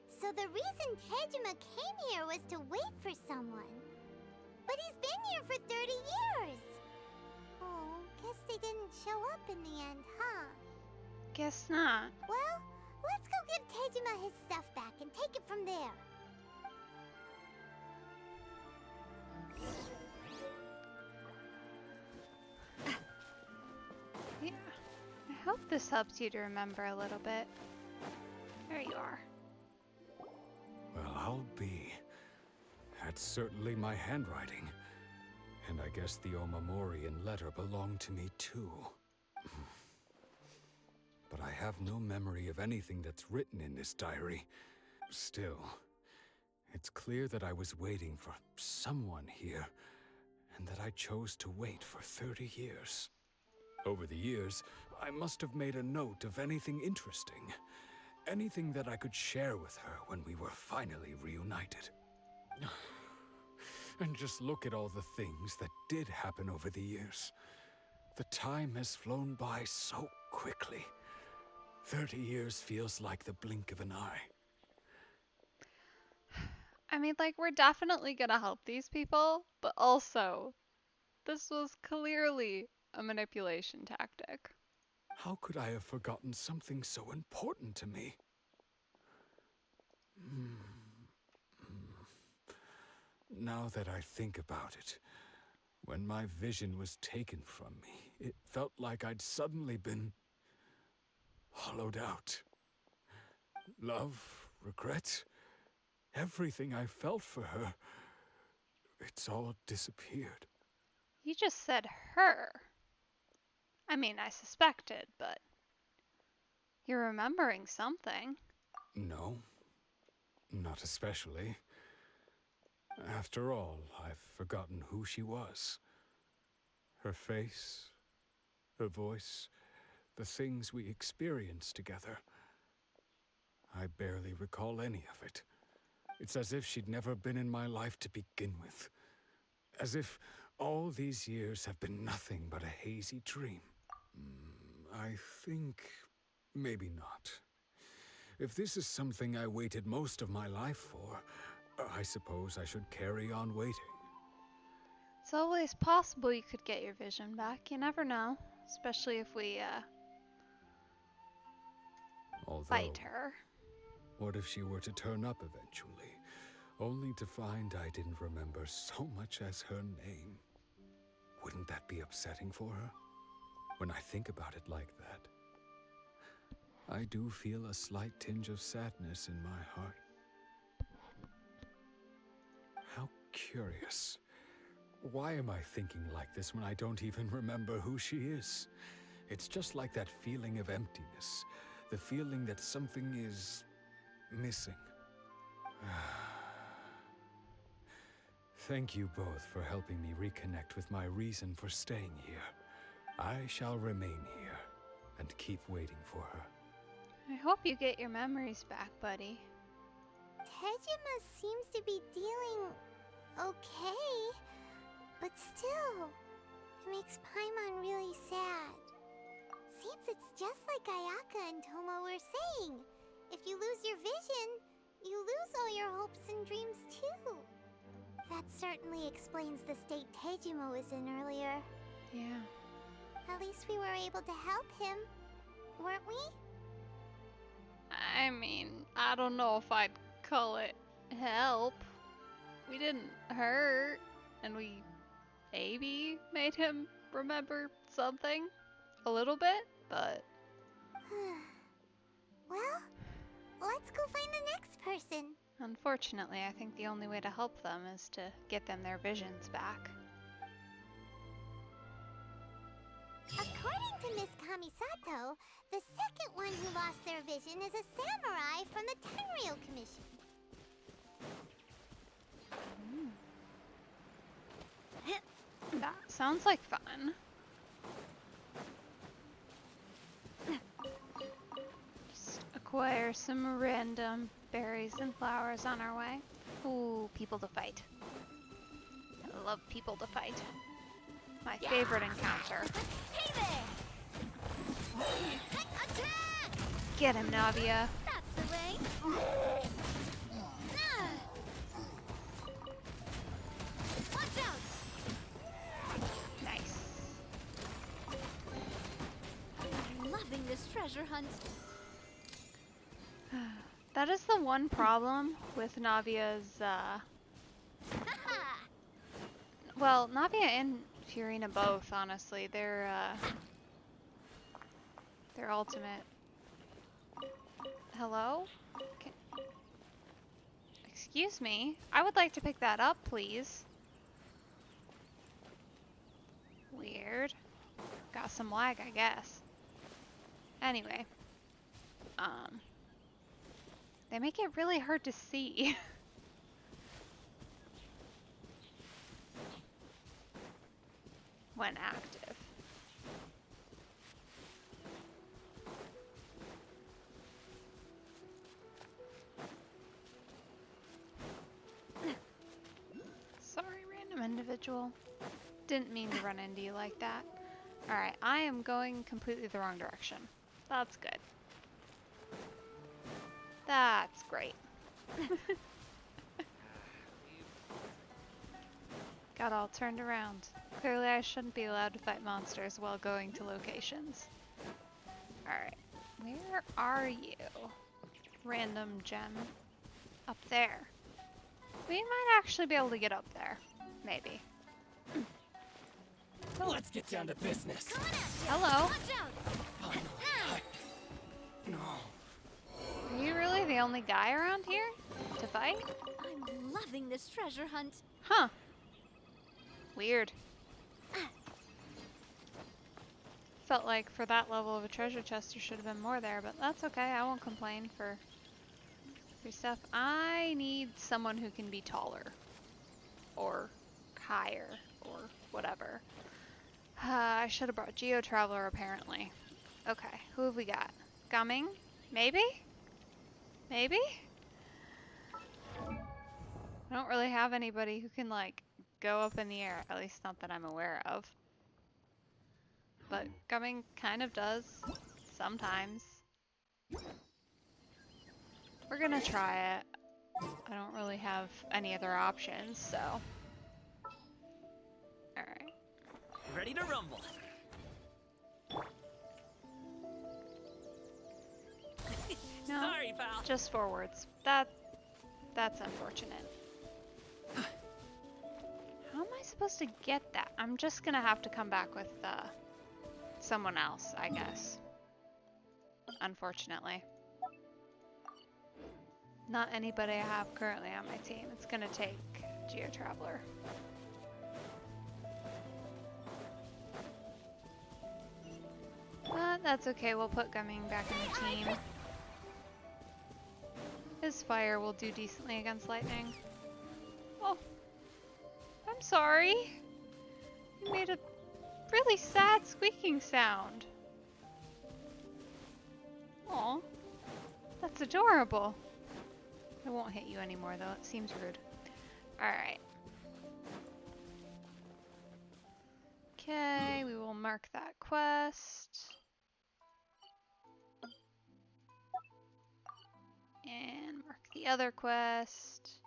S4: So the reason Tejima came here was to wait for someone. But he's been here for 30 years. Oh, guess they didn't show up in the end, huh?
S1: Guess not.
S4: Well, let's go give Tejima his stuff back and take it from there.
S1: Yeah. I hope this helps you to remember a little bit. There you are.
S9: Well, I'll be. That's certainly my handwriting. And I guess the Omamorian letter belonged to me too. But I have no memory of anything that's written in this diary. Still, it's clear that I was waiting for someone here, and that I chose to wait for 30 years. Over the years, I must have made a note of anything interesting. Anything that I could share with her when we were finally reunited. And just look at all the things that did happen over the years. The time has flown by so quickly. 30 years feels like the blink of an eye.
S1: I mean, like, we're definitely gonna help these people, but also, this was clearly a manipulation tactic.
S9: How could I have forgotten something so important to me? Now that I think about it, when my vision was taken from me, it felt like I'd suddenly been hollowed out. Love, regret, everything I felt for her, it It's all disappeared.
S1: You just said her. I mean, I suspected, but you're remembering something.
S9: No, not especially. After all, I've forgotten who she was. Her face, her voice, the things we experienced together. I barely recall any of it. It's as if she'd never been in my life to begin with. As if all these years have been nothing but a hazy dream. I think maybe not. If this is something I waited most of my life for, I suppose I should carry on waiting.
S1: It's always possible you could get your vision back. You never know. Especially if we,
S9: Although,
S1: fight her.
S9: what if she were to turn up eventually, only to find I didn't remember so much as her name? Wouldn't that be upsetting for her? When I think about it like that, I do feel a slight tinge of sadness in my heart. How curious. Why am I thinking like this when I don't even remember who she is? It's just like that feeling of emptiness, the feeling that something is missing. Thank you both for helping me reconnect with my reason for staying here. I shall remain here and keep waiting for her.
S1: I hope you get your memories back, buddy.
S4: Tejima seems to be dealing okay, but still, it makes Paimon really sad. Seems it's just like Ayaka and Toma were saying. If you lose your vision, you lose all your hopes and dreams too. That certainly explains the state Tejima was in earlier.
S1: Yeah.
S4: At least we were able to help him, weren't we?
S1: I mean, I don't know if I'd call it help. We didn't hurt, and we maybe made him remember something a little bit, but
S4: Well, let's go find the next person.
S1: unfortunately, I think the only way to help them is to get them their visions back.
S4: According to Miss Kamisato, the second one who lost their vision is a samurai from the Tenryou Commission.
S1: That sounds like fun. Just acquire some random berries and flowers on our way. Ooh, people to fight. I love people to fight. My favorite encounter.
S2: Hey there! Attack!
S1: Get him, Navia.
S2: That's the way. Watch out!
S1: Nice.
S2: I'm loving this treasure hunt.
S1: That is the one problem with Navia's, well, Navia and Furina both, honestly. Their ultimate. Hello? Excuse me? I would like to pick that up, please. Weird. Got some lag, I guess. Anyway. They make it really hard to see. When active. Sorry, random individual. Didn't mean to run into you like that. Alright, I am going completely the wrong direction. That's good. That's great. Got all turned around. Clearly I shouldn't be allowed to fight monsters while going to locations. Alright, where are you? Random gem. Up there. We might actually be able to get up there. Maybe.
S6: Let's get down to business.
S1: Hello.
S2: Watch out!
S6: No.
S1: Are you really the only guy around here to fight?
S2: I'm loving this treasure hunt.
S1: Huh. Weird. Felt like for that level of a treasure chest there should have been more there, but that's okay. I won't complain for free stuff. I need someone who can be taller. Or higher. Or whatever. I should have brought Geo Traveler apparently. Okay, who have we got? Gumming? Maybe? Maybe? I don't really have anybody who can like go up in the air, at least not that I'm aware of. But Gumming kind of does sometimes. We're gonna try it. I don't really have any other options, so. Alright.
S5: Ready to rumble.
S1: No,
S5: Sorry, pal.
S1: just forwards. That's unfortunate. How am I supposed to get that? I'm just gonna have to come back with someone else, I guess. Unfortunately. Not anybody I have currently on my team. It's gonna take Geo Traveler. But that's okay, we'll put Gumming back in the team. His fire will do decently against lightning. Oh, I'm sorry. You made a really sad squeaking sound. Aw, that's adorable. I won't hit you anymore though, it seems rude. Alright. Okay, we will mark that quest. And mark the other quest.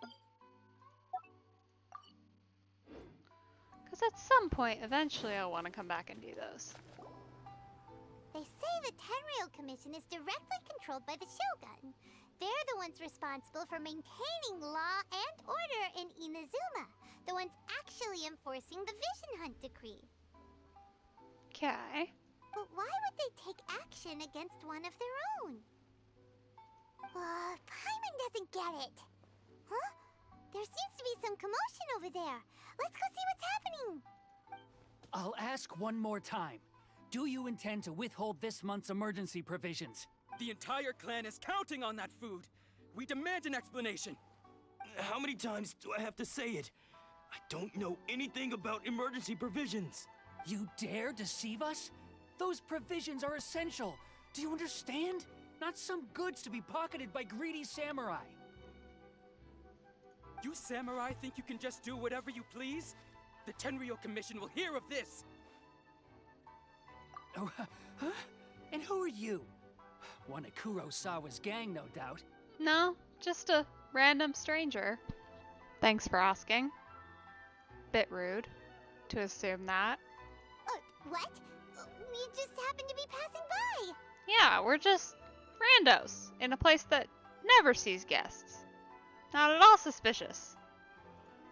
S1: Because at some point, eventually I'll want to come back and do those.
S4: They say the Tenryou Commission is directly controlled by the Shogun. They're the ones responsible for maintaining law and order in Inazuma. The ones actually enforcing the Vision Hunt Decree.
S1: Okay.
S4: But why would they take action against one of their own? Paimon doesn't get it. Huh? There seems to be some commotion over there. Let's go see what's happening.
S8: I'll ask one more time. Do you intend to withhold this month's emergency provisions?
S6: The entire clan is counting on that food. We demand an explanation.
S10: How many times do I have to say it? I don't know anything about emergency provisions.
S8: You dare deceive us? Those provisions are essential. Do you understand? Not some goods to be pocketed by greedy samurai.
S6: You samurai think you can just do whatever you please? The Tenryou Commission will hear of this.
S8: Oh, huh? And who are you? One of Kurosawa's gang, no doubt.
S1: No, just a random stranger. Thanks for asking. Bit rude to assume that.
S4: What? We just happened to be passing by.
S1: Yeah, we're just randos in a place that never sees guests. Not at all suspicious.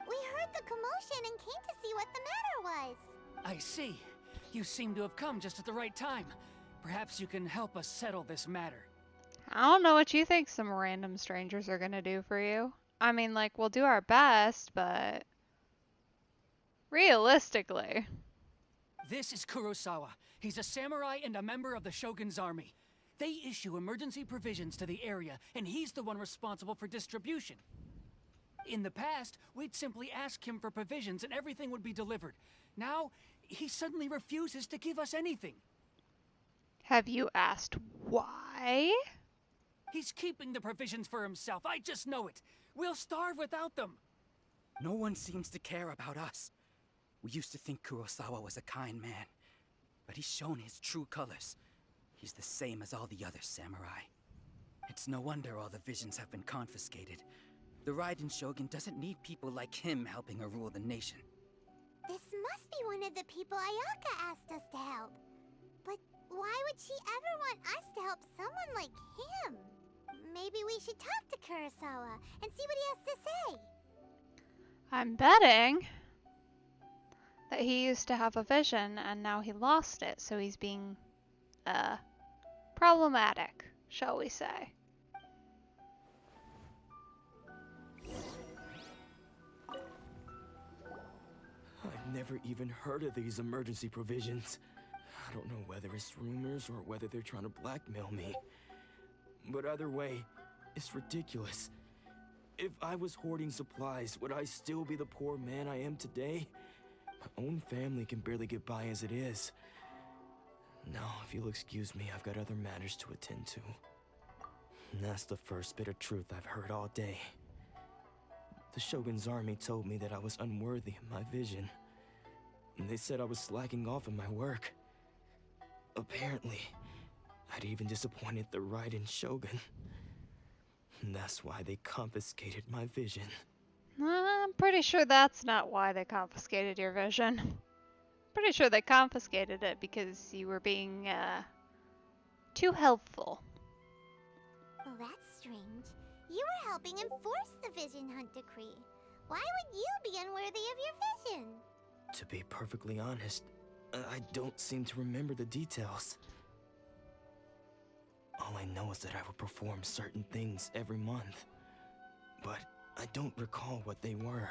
S4: We heard the commotion and came to see what the matter was.
S8: I see. You seem to have come just at the right time. Perhaps you can help us settle this matter.
S1: I don't know what you think some random strangers are gonna do for you. I mean, like, we'll do our best, but realistically.
S8: This is Kurosawa. He's a samurai and a member of the Shogun's army. They issue emergency provisions to the area, and he's the one responsible for distribution. In the past, we'd simply ask him for provisions and everything would be delivered. Now, he suddenly refuses to give us anything.
S1: Have you asked why?
S8: He's keeping the provisions for himself. I just know it. We'll starve without them.
S6: No one seems to care about us. We used to think Kurosawa was a kind man, but he's shown his true colors. He's the same as all the other samurai. It's no wonder all the visions have been confiscated. The Raiden Shogun doesn't need people like him helping her rule the nation.
S4: This must be one of the people Ayaka asked us to help. But why would she ever want us to help someone like him? Maybe we should talk to Kurosawa and see what he has to say.
S1: I'm betting that he used to have a vision and now he lost it, so he's being, problematic, shall we say.
S10: I've never even heard of these emergency provisions. I don't know whether it's rumors or whether they're trying to blackmail me. But either way, it's ridiculous. If I was hoarding supplies, would I still be the poor man I am today? My own family can barely get by as it is. Now, if you'll excuse me, I've got other matters to attend to. And that's the first bit of truth I've heard all day. The Shogun's army told me that I was unworthy of my vision. And they said I was slacking off in my work. Apparently, I'd even disappointed the Raiden Shogun. And that's why they confiscated my vision.
S1: I'm pretty sure that's not why they confiscated your vision. Pretty sure they confiscated it because you were being, too helpful.
S4: Well, that's strange. You were helping enforce the Vision Hunt decree. Why would you be unworthy of your vision?
S10: To be perfectly honest, I don't seem to remember the details. All I know is that I would perform certain things every month. But I don't recall what they were.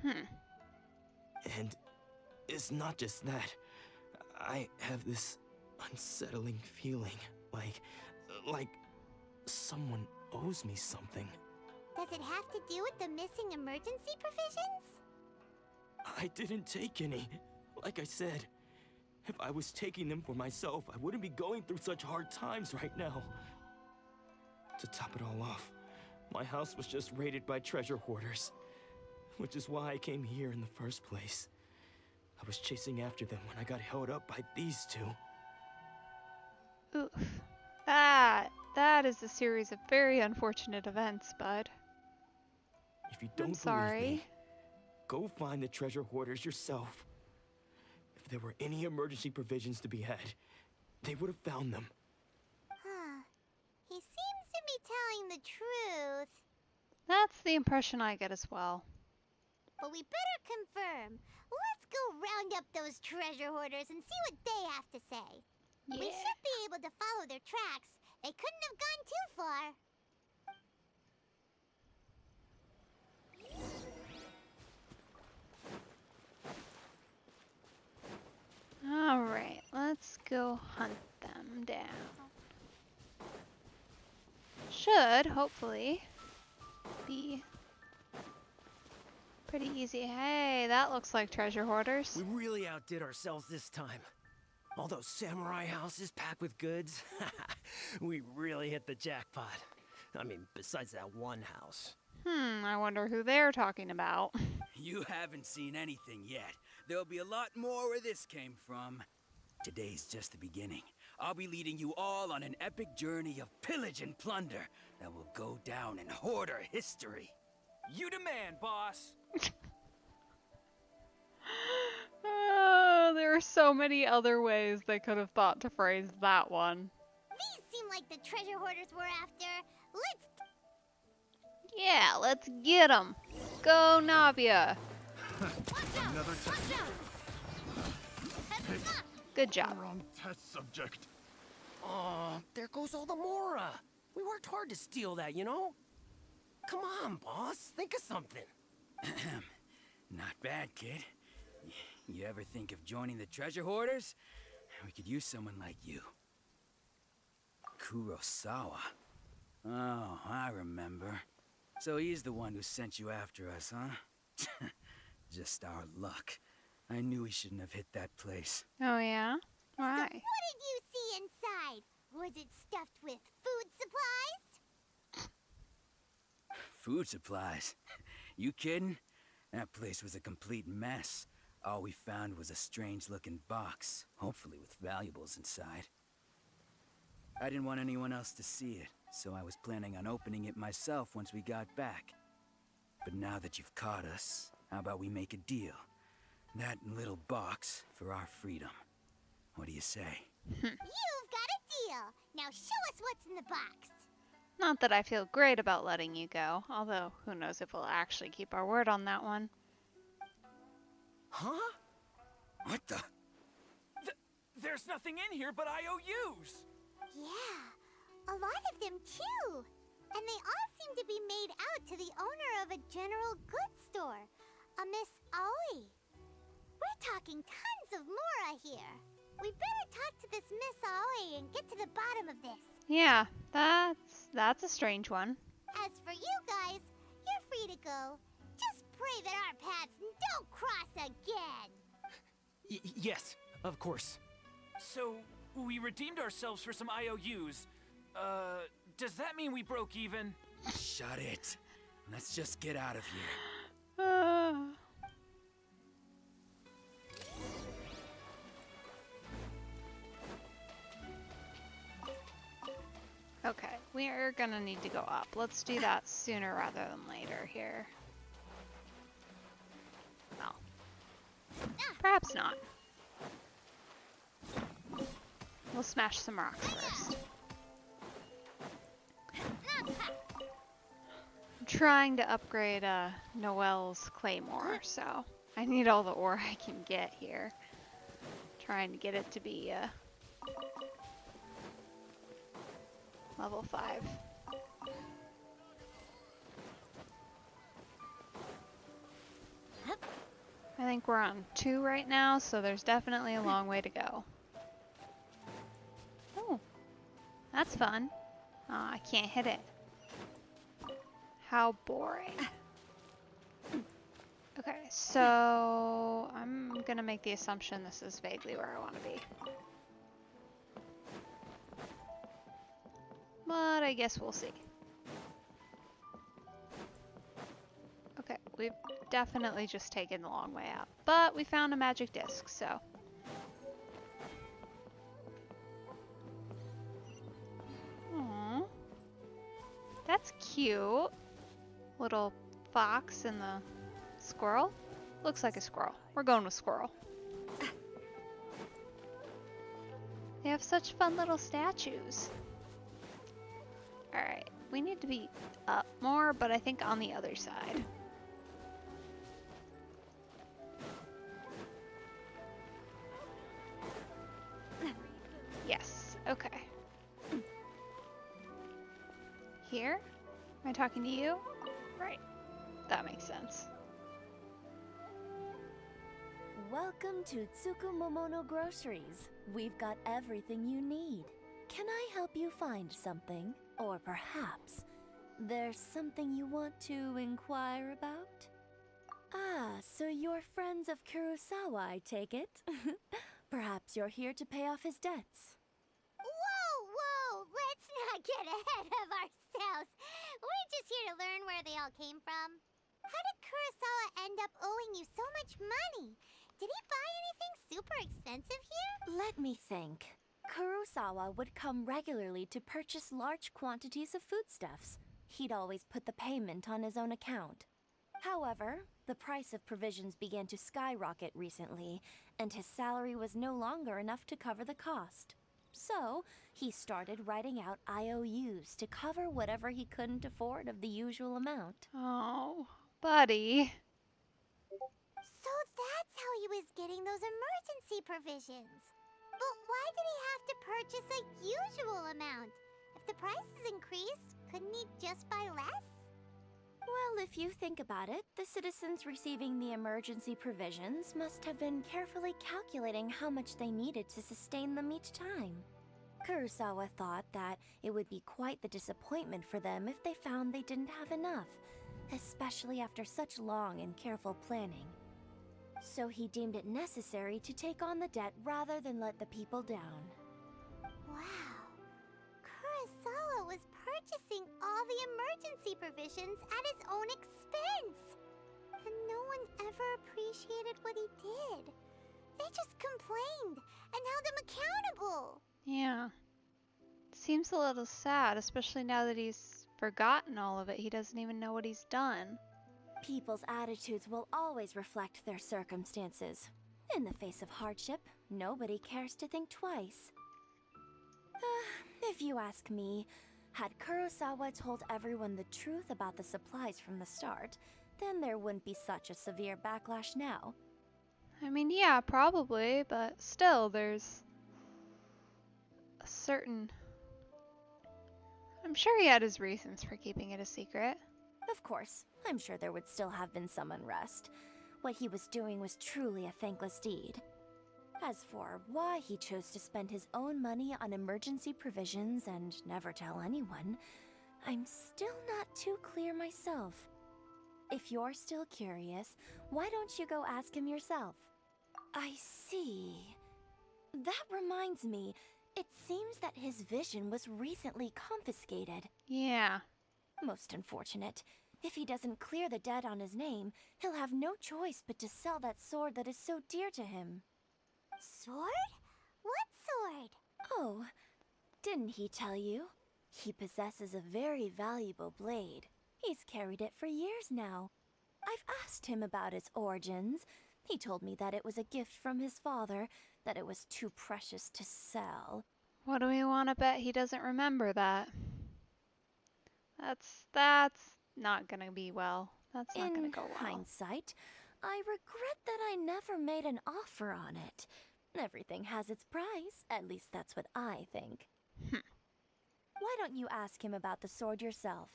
S10: And it's not just that. I have this unsettling feeling, like someone owes me something.
S4: Does it have to do with the missing emergency provisions?
S10: I didn't take any. Like I said, if I was taking them for myself, I wouldn't be going through such hard times right now. To top it all off, my house was just raided by treasure hoarders, which is why I came here in the first place. I was chasing after them when I got held up by these two.
S1: Oof. That is a series of very unfortunate events, bud.
S10: If you don't believe me, go find the treasure hoarders yourself. If there were any emergency provisions to be had, they would have found them.
S4: Huh. He seems to be telling the truth.
S1: That's the impression I get as well.
S4: But we better confirm. Let's go round up those treasure hoarders and see what they have to say.
S1: Yeah.
S4: We should be able to follow their tracks. They couldn't have gone too far.
S1: Alright, let's go hunt them down. Should, hopefully, be pretty easy. Hey, that looks like treasure hoarders.
S11: We really outdid ourselves this time. All those samurai houses packed with goods. We really hit the jackpot. I mean, besides that one house.
S1: I wonder who they're talking about.
S6: You haven't seen anything yet. There'll be a lot more where this came from. Today's just the beginning. I'll be leading you all on an epic journey of pillage and plunder that will go down in hoarder history. You demand, boss!
S1: Oh, there are so many other ways they could have thought to phrase that one.
S4: These seem like the treasure hoarders we're after.
S1: Yeah, let's get them. Go, Navia.
S9: Another test.
S1: Good job.
S9: Wrong test subject.
S11: Aw, there goes all the Mora. We worked hard to steal that, you know? Come on, boss. Think of something.
S6: Not bad, kid. You ever think of joining the treasure hoarders? We could use someone like you. Kurosawa. Oh, I remember. So he's the one who sent you after us, huh? Just our luck. I knew we shouldn't have hit that place.
S1: Oh, yeah? Why?
S4: So what did you see inside? Was it stuffed with food supplies?
S6: Food supplies? You kidding? That place was a complete mess. All we found was a strange-looking box, hopefully with valuables inside. I didn't want anyone else to see it, so I was planning on opening it myself once we got back. But now that you've caught us, how about we make a deal? That little box for our freedom. What do you say?
S4: You've got a deal. Now show us what's in the box.
S1: Not that I feel great about letting you go, although who knows if we'll actually keep our word on that one.
S6: Huh? What the?
S12: There's nothing in here but IOUs!
S4: Yeah, a lot of them too. And they all seem to be made out to the owner of a general goods store, a Miss Aoi. talking tons of Mora here. We better talk to this Miss Aoi and get to the bottom of this.
S1: Yeah, that's a strange one.
S4: As for you guys, you're free to go. Just pray that our paths don't cross again.
S10: Yes, of course.
S12: So, we redeemed ourselves for some IOUs. Does that mean we broke even?
S6: Shut it. Let's just get out of here.
S1: Okay, we are gonna need to go up. Let's do that sooner rather than later here. Well, perhaps not. We'll smash some rocks first. I'm trying to upgrade Noelle's claymore, so I need all the ore I can get here. Trying to get it to be level 5. I think we're on 2 right now, so there's definitely a long way to go. Oh, that's fun. I can't hit it. How boring. Okay, so I'm gonna make the assumption this is vaguely where I want to be. But I guess we'll see. Okay, we've definitely just taken the long way out. But we found a magic disc, so. Aww. That's cute. Little fox and the squirrel. Looks like a squirrel. We're going with squirrel. They have such fun little statues. Alright, we need to be up more, but I think on the other side. Yes, okay. Here? Am I talking to you? Right. That makes sense.
S13: Welcome to Tsukumomono Groceries. We've got everything you need. Can I help you find something? Or perhaps there's something you want to inquire about? Ah, so you're friends of Kurosawa, I take it? Perhaps you're here to pay off his debts.
S4: Whoa! Let's not get ahead of ourselves. We're just here to learn where they all came from. How did Kurosawa end up owing you so much money? Did he buy anything super expensive here?
S13: Let me think. Kurosawa would come regularly to purchase large quantities of foodstuffs. He'd always put the payment on his own account. However, the price of provisions began to skyrocket recently, and his salary was no longer enough to cover the cost. So, he started writing out IOUs to cover whatever he couldn't afford of the usual amount.
S1: Oh, buddy.
S4: So that's how he was getting those emergency provisions. But why did he have to purchase a usual amount? If the prices increased, couldn't he just buy less?
S13: Well, if you think about it, the citizens receiving the emergency provisions must have been carefully calculating how much they needed to sustain them each time. Kurosawa thought that it would be quite the disappointment for them if they found they didn't have enough, especially after such long and careful planning. So he deemed it necessary to take on the debt rather than let the people down.
S4: Wow. Kurosawa was purchasing all the emergency provisions at his own expense. And no one ever appreciated what he did. They just complained and held him accountable.
S1: Yeah. Seems a little sad, especially now that he's forgotten all of it. He doesn't even know what he's done.
S13: People's attitudes will always reflect their circumstances. In the face of hardship, nobody cares to think twice. If you ask me, had Kurosawa told everyone the truth about the supplies from the start, then there wouldn't be such a severe backlash now.
S1: I mean, yeah, probably, but still, there's a certain... I'm sure he had his reasons for keeping it a secret.
S13: Of course, I'm sure there would still have been some unrest. What he was doing was truly a thankless deed. As for why he chose to spend his own money on emergency provisions and never tell anyone, I'm still not too clear myself. If you're still curious, why don't you go ask him yourself? I see. That reminds me, it seems that his vision was recently confiscated.
S1: Yeah.
S13: Most unfortunate. If he doesn't clear the debt on his name, he'll have no choice but to sell that sword that is so dear to him.
S4: Sword? What sword?
S13: Oh, didn't he tell you? He possesses a very valuable blade. He's carried it for years now. I've asked him about its origins. He told me that it was a gift from his father, that it was too precious to sell.
S1: What do we want to bet he doesn't remember that? That's not gonna be well. That's not gonna go well.
S13: In hindsight, I regret that I never made an offer on it. Everything has its price, at least that's what I think. Why don't you ask him about the sword yourself?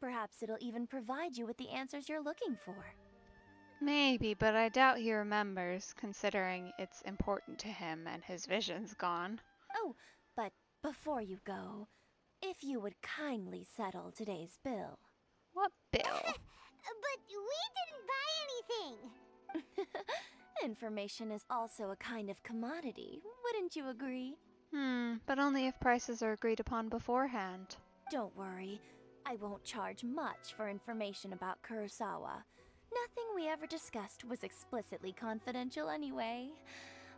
S13: Perhaps it'll even provide you with the answers you're looking for.
S1: Maybe, but I doubt he remembers, considering it's important to him and his vision's gone.
S13: Oh, but before you go, if you would kindly settle today's bill.
S1: What bill?
S4: But we didn't buy anything!
S13: Information is also a kind of commodity, wouldn't you agree?
S1: But only if prices are agreed upon beforehand.
S13: Don't worry, I won't charge much for information about Kurosawa. Nothing we ever discussed was explicitly confidential anyway.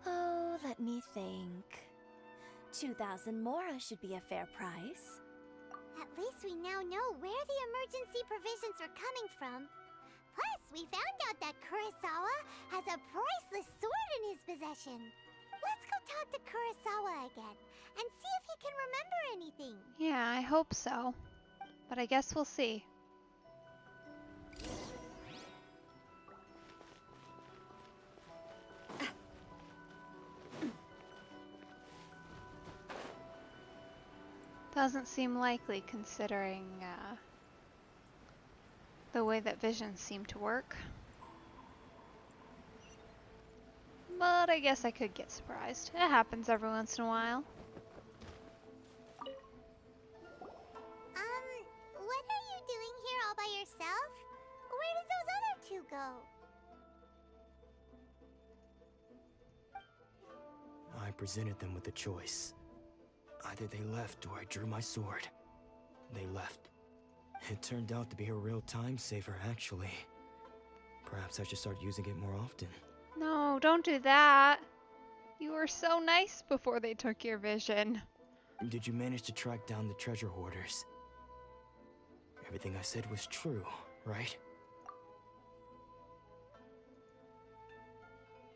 S13: Oh, let me think. 2,000 mora should be a fair price.
S4: At least we now know where the emergency provisions are coming from. Plus, we found out that Kurosawa has a priceless sword in his possession. Let's go talk to Kurosawa again and see if he can remember anything.
S1: Yeah, I hope so. But I guess we'll see. Doesn't seem likely considering the way that visions seem to work. But I guess I could get surprised. It happens every once in a while.
S4: What are you doing here all by yourself? Where did those other two go?
S10: I presented them with a choice. Either they left or I drew my sword. They left. It turned out to be a real time saver, actually. Perhaps I should start using it more often.
S1: No, don't do that. You were so nice before they took your vision.
S10: Did you manage to track down the treasure hoarders? Everything I said was true, right?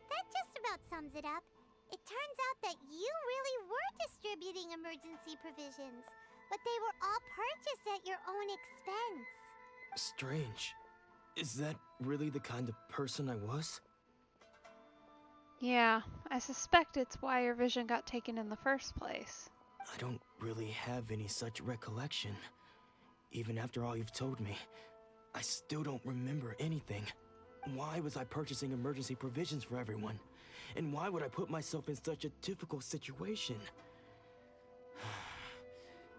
S4: That just about sums it up. It turns out that you really were distributing emergency provisions, but they were all purchased at your own expense.
S10: Strange. Is that really the kind of person I was?
S1: Yeah, I suspect it's why your vision got taken in the first place.
S10: I don't really have any such recollection. Even after all you've told me, I still don't remember anything. Why was I purchasing emergency provisions for everyone? And why would I put myself in such a difficult situation?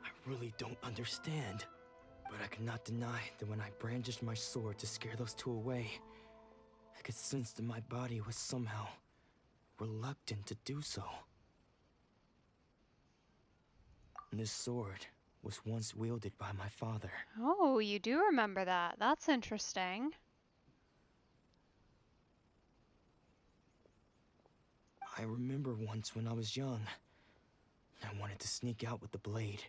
S10: I really don't understand. But I cannot deny that when I brandished my sword to scare those two away, I could sense that my body was somehow reluctant to do so. This sword was once wielded by my father.
S1: Oh, you do remember that. That's interesting.
S10: I remember once when I was young, I wanted to sneak out with the blade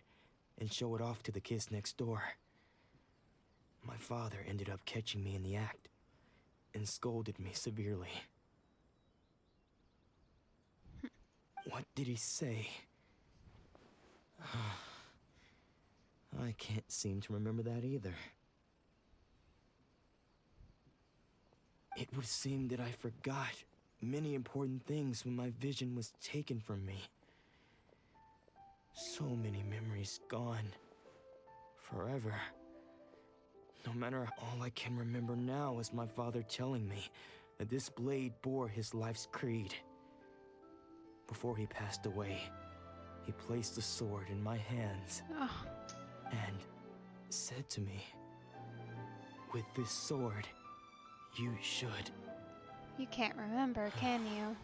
S10: and show it off to the kids next door. My father ended up catching me in the act and scolded me severely. What did he say? I can't seem to remember that either. It would seem that I forgot many important things when my vision was taken from me. So many memories gone. Forever. No matter, all I can remember now is my father telling me that this blade bore his life's creed. Before he passed away, he placed the sword in my hands and said to me, "With this sword, you should."
S1: You can't remember, can you?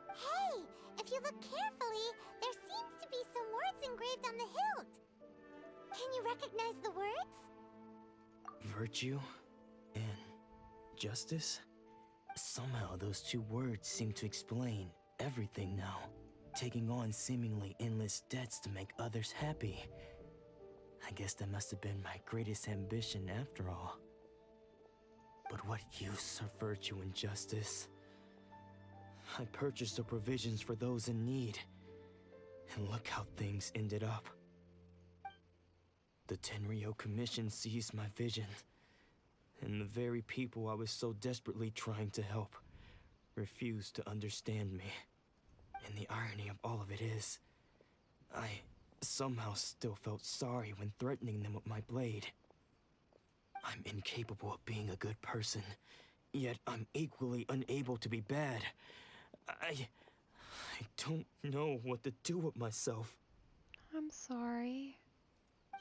S4: Hey, if you look carefully, there seems to be some words engraved on the hilt. Can you recognize the words?
S10: Virtue and justice? Somehow those two words seem to explain everything now. Taking on seemingly endless debts to make others happy. I guess that must have been my greatest ambition after all. But what use are virtue and justice? I purchased the provisions for those in need, and look how things ended up. The Tenryo Commission seized my vision, and the very people I was so desperately trying to help refused to understand me. And the irony of all of it is, I somehow still felt sorry when threatening them with my blade. I'm incapable of being a good person, yet I'm equally unable to be bad. I don't know what to do with myself.
S1: I'm sorry.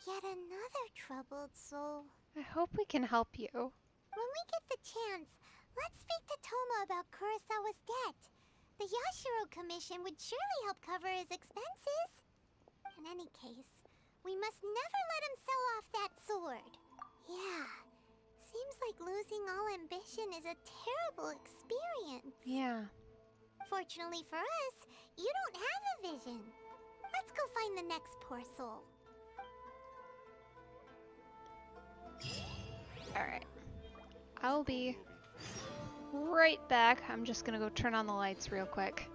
S4: Yet another troubled soul.
S1: I hope we can help you.
S4: When we get the chance, let's speak to Toma about Kurosawa's debt. The Yashiro Commission would surely help cover his expenses. In any case, we must never let him sell off that sword. Yeah, seems like losing all ambition is a terrible experience.
S1: Yeah.
S4: Fortunately for us, you don't have a vision. Let's go find the next poor soul.
S1: Alright. I'll be right back. I'm just gonna go turn on the lights real quick.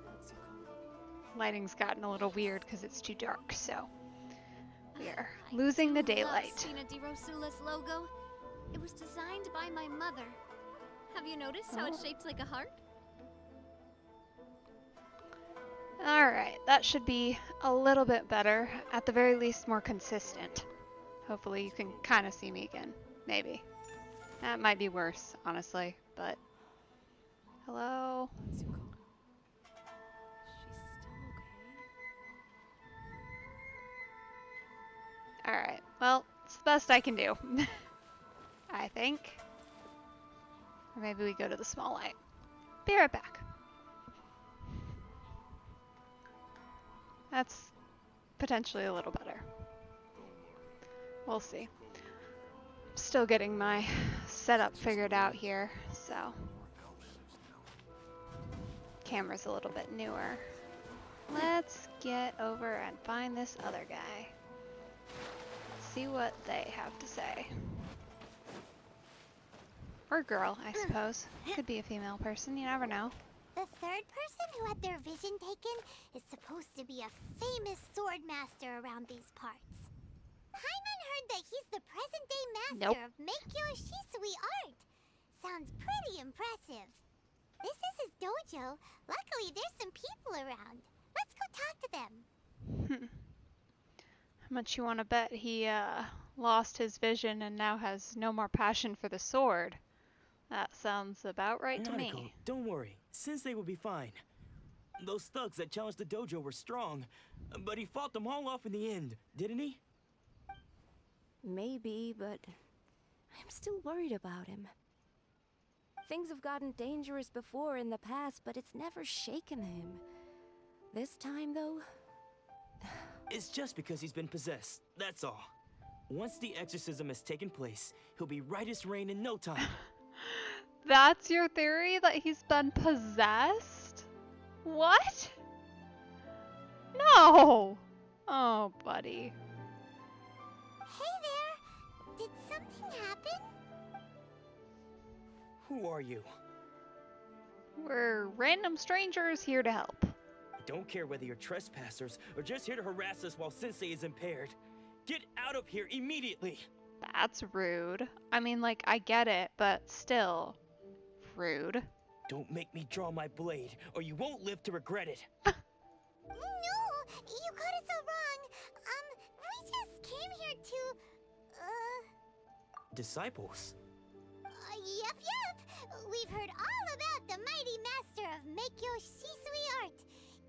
S1: Lighting's gotten a little weird because it's too dark, so we are losing the daylight.
S14: Sina Di Rosula's logo. It was designed by my mother. Have you noticed how it's shaped like a heart?
S1: Alright, that should be a little bit better. At the very least, more consistent. Hopefully you can kind of see me again. Maybe. That might be worse, honestly, but... Hello? Alright, well, it's the best I can do. I think. Or maybe we go to the small light. Be right back. That's potentially a little better. We'll see. Still getting my setup figured out here, so. Camera's a little bit newer. Let's get over and find this other guy. See what they have to say. Or girl, I suppose. Could be a female person, you never know.
S4: The third person who had their vision taken is supposed to be a famous sword master around these parts. Paimon heard that he's the present-day master of Meikyo Shisui art. Sounds pretty impressive. This is his dojo. Luckily, there's some people around. Let's go talk to them.
S1: How much you want to bet he lost his vision and now has no more passion for the sword? That sounds about right to me.
S10: Don't worry. Sensei will be fine. Those thugs that challenged the dojo were strong, but he fought them all off in the end, didn't he?
S13: Maybe, but I'm still worried about him. Things have gotten dangerous before in the past, but it's never shaken him. This time, though...
S10: It's just because he's been possessed, that's all. Once the exorcism has taken place, he'll be right as rain in no time.
S1: That's your theory? That he's been possessed? What? No! Oh, buddy.
S4: Hey there! Did something happen?
S10: Who are you?
S1: We're random strangers here to help.
S10: I don't care whether you're trespassers or just here to harass us while Sensei is impaired. Get out of here immediately!
S1: That's rude. I mean, like, I get it, but still. Rude.
S10: Don't make me draw my blade, or you won't live to regret it.
S4: No! You got it so wrong. We just came here to,
S10: Disciples?
S4: Yep. We've heard all about the mighty master of Meikyo Shisui art.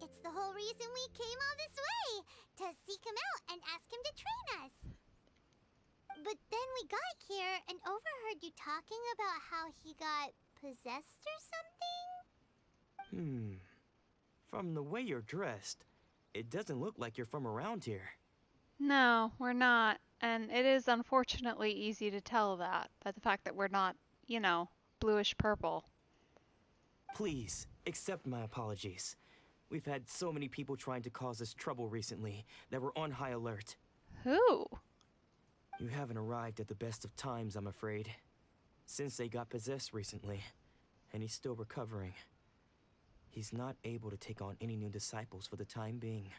S4: It's the whole reason we came all this way, to seek him out and ask him to train us. But then we got here and overheard you talking about how he got possessed or something?
S10: From the way you're dressed, it doesn't look like you're from around here.
S1: No, we're not. And it is unfortunately easy to tell that by the fact that we're not, you know, bluish purple.
S10: Please, accept my apologies. We've had so many people trying to cause us trouble recently that we're on high alert.
S1: Who?
S10: You haven't arrived at the best of times, I'm afraid. Sensei got possessed recently, and he's still recovering. He's not able to take on any new disciples for the time being.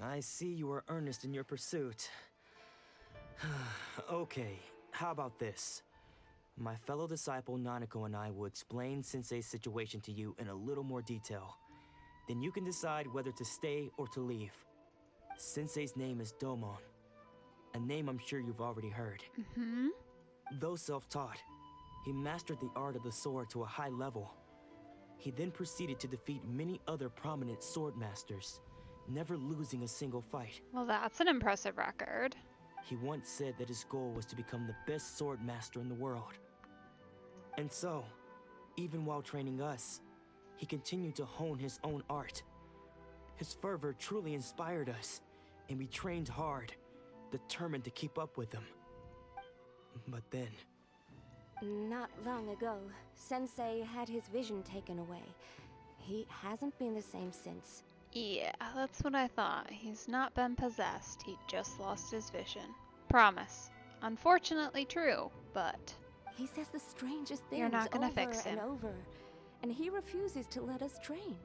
S10: I see you are earnest in your pursuit. Okay, how about this? My fellow disciple Nanako and I will explain Sensei's situation to you in a little more detail. Then you can decide whether to stay or to leave. Sensei's name is Domon, a name I'm sure you've already heard. Though self-taught, he mastered the art of the sword to a high level. He then proceeded to defeat many other prominent sword masters, never losing a single fight.
S1: Well, that's an impressive record.
S10: He once said that his goal was to become the best sword master in the world. And so, even while training us, he continued to hone his own art. His fervor truly inspired us, and we trained hard, determined to keep up with him. But then...
S13: Not long ago, Sensei had his vision taken away. He hasn't been the same since.
S1: Yeah, that's what I thought. He's not been possessed. He just lost his vision. Promise. Unfortunately true, but...
S13: He says the strangest things
S1: You're not gonna
S13: over
S1: fix him.
S13: and over, and he refuses to let us train.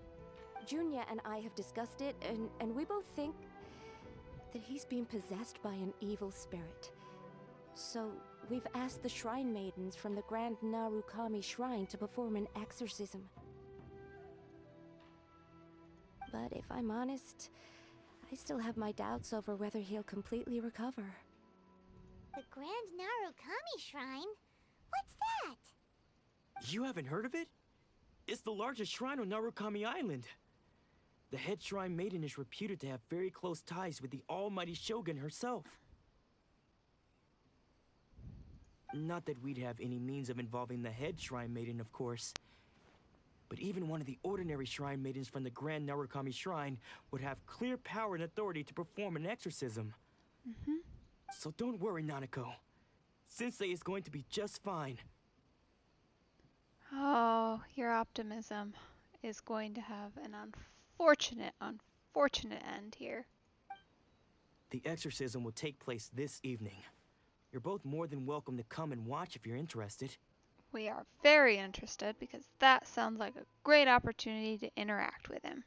S13: Junya and I have discussed it, and we both think that he's been possessed by an evil spirit. So, we've asked the shrine maidens from the Grand Narukami Shrine to perform an exorcism. But if I'm honest, I still have my doubts over whether he'll completely recover.
S4: The Grand Narukami Shrine? What's that?
S10: You haven't heard of it? It's the largest shrine on Narukami Island. The head shrine maiden is reputed to have very close ties with the almighty Shogun herself. Not that we'd have any means of involving the head shrine maiden, of course. But even one of the ordinary shrine maidens from the Grand Narukami Shrine would have clear power and authority to perform an exorcism. So don't worry, Nanako. Sensei is going to be just fine.
S1: Oh, your optimism is going to have an unfortunate end here.
S10: The exorcism will take place this evening. You're both more than welcome to come and watch if you're interested.
S1: We are very interested because that sounds like a great opportunity to interact with him.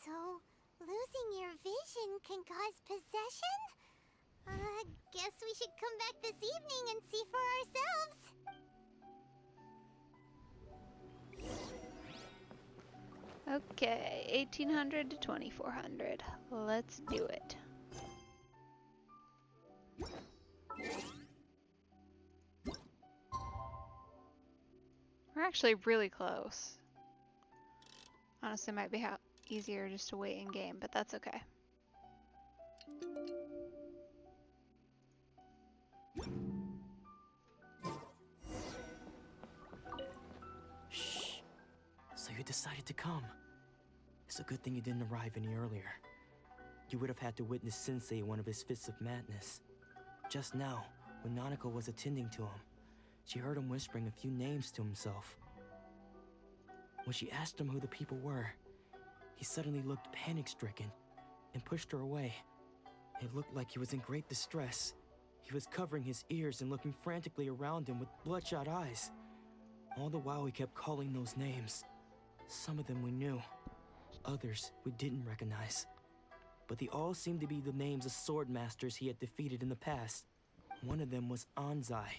S4: So, losing your vision can cause possession? Guess we should come back this evening and see for ourselves.
S1: Okay, 1800 to 2400. Let's do it. We're actually really close. Honestly, might be easier just to wait in game, but that's okay.
S10: Shh. So you decided to come. It's a good thing you didn't arrive any earlier. You would have had to witness Sensei in one of his fits of madness. Just now, when Nanako was attending to him, she heard him whispering a few names to himself. When she asked him who the people were, he suddenly looked panic-stricken and pushed her away. It looked like he was in great distress. He was covering his ears and looking frantically around him with bloodshot eyes. All the while he kept calling those names. Some of them we knew, others we didn't recognize. But they all seemed to be the names of sword masters he had defeated in the past. One of them was Anzai.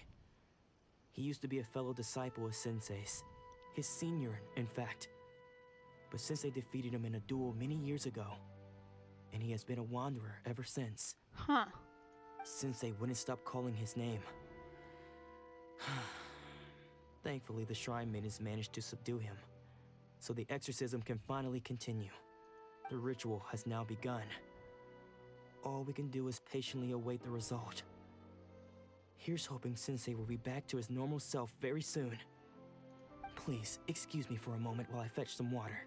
S10: He used to be a fellow disciple of Sensei's. His senior, in fact. But Sensei defeated him in a duel many years ago. And he has been a wanderer ever since.
S1: Huh.
S10: Sensei wouldn't stop calling his name. Thankfully, the Shrine Maidens managed to subdue him, so the exorcism can finally continue. The ritual has now begun. All we can do is patiently await the result. Here's hoping Sensei will be back to his normal self very soon. Please, excuse me for a moment while I fetch some water.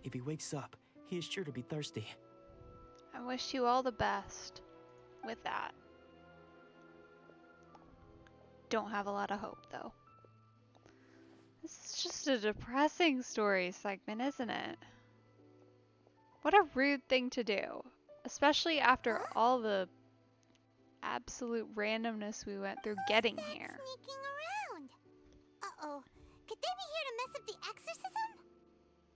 S10: If he wakes up, he is sure to be thirsty.
S1: I wish you all the best with that. Don't have a lot of hope, though. This is just a depressing story segment, isn't it? What a rude thing to do. Especially after all the absolute randomness we went through getting here.
S4: Sneaking around. Uh-oh. Could they be here to mess up the exorcism?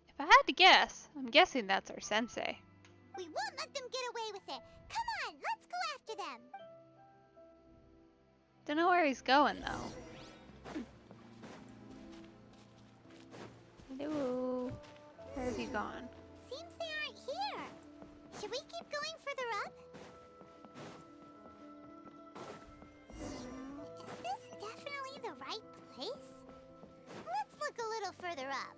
S1: If I had to guess, I'm guessing that's our sensei.
S4: We won't let them get away with it. Come on, let's go after them.
S1: Don't know where he's going, though. Hello. Where have you gone?
S4: Seems they aren't here. Should we keep going further up? Is this definitely the right place? Let's look a little further up.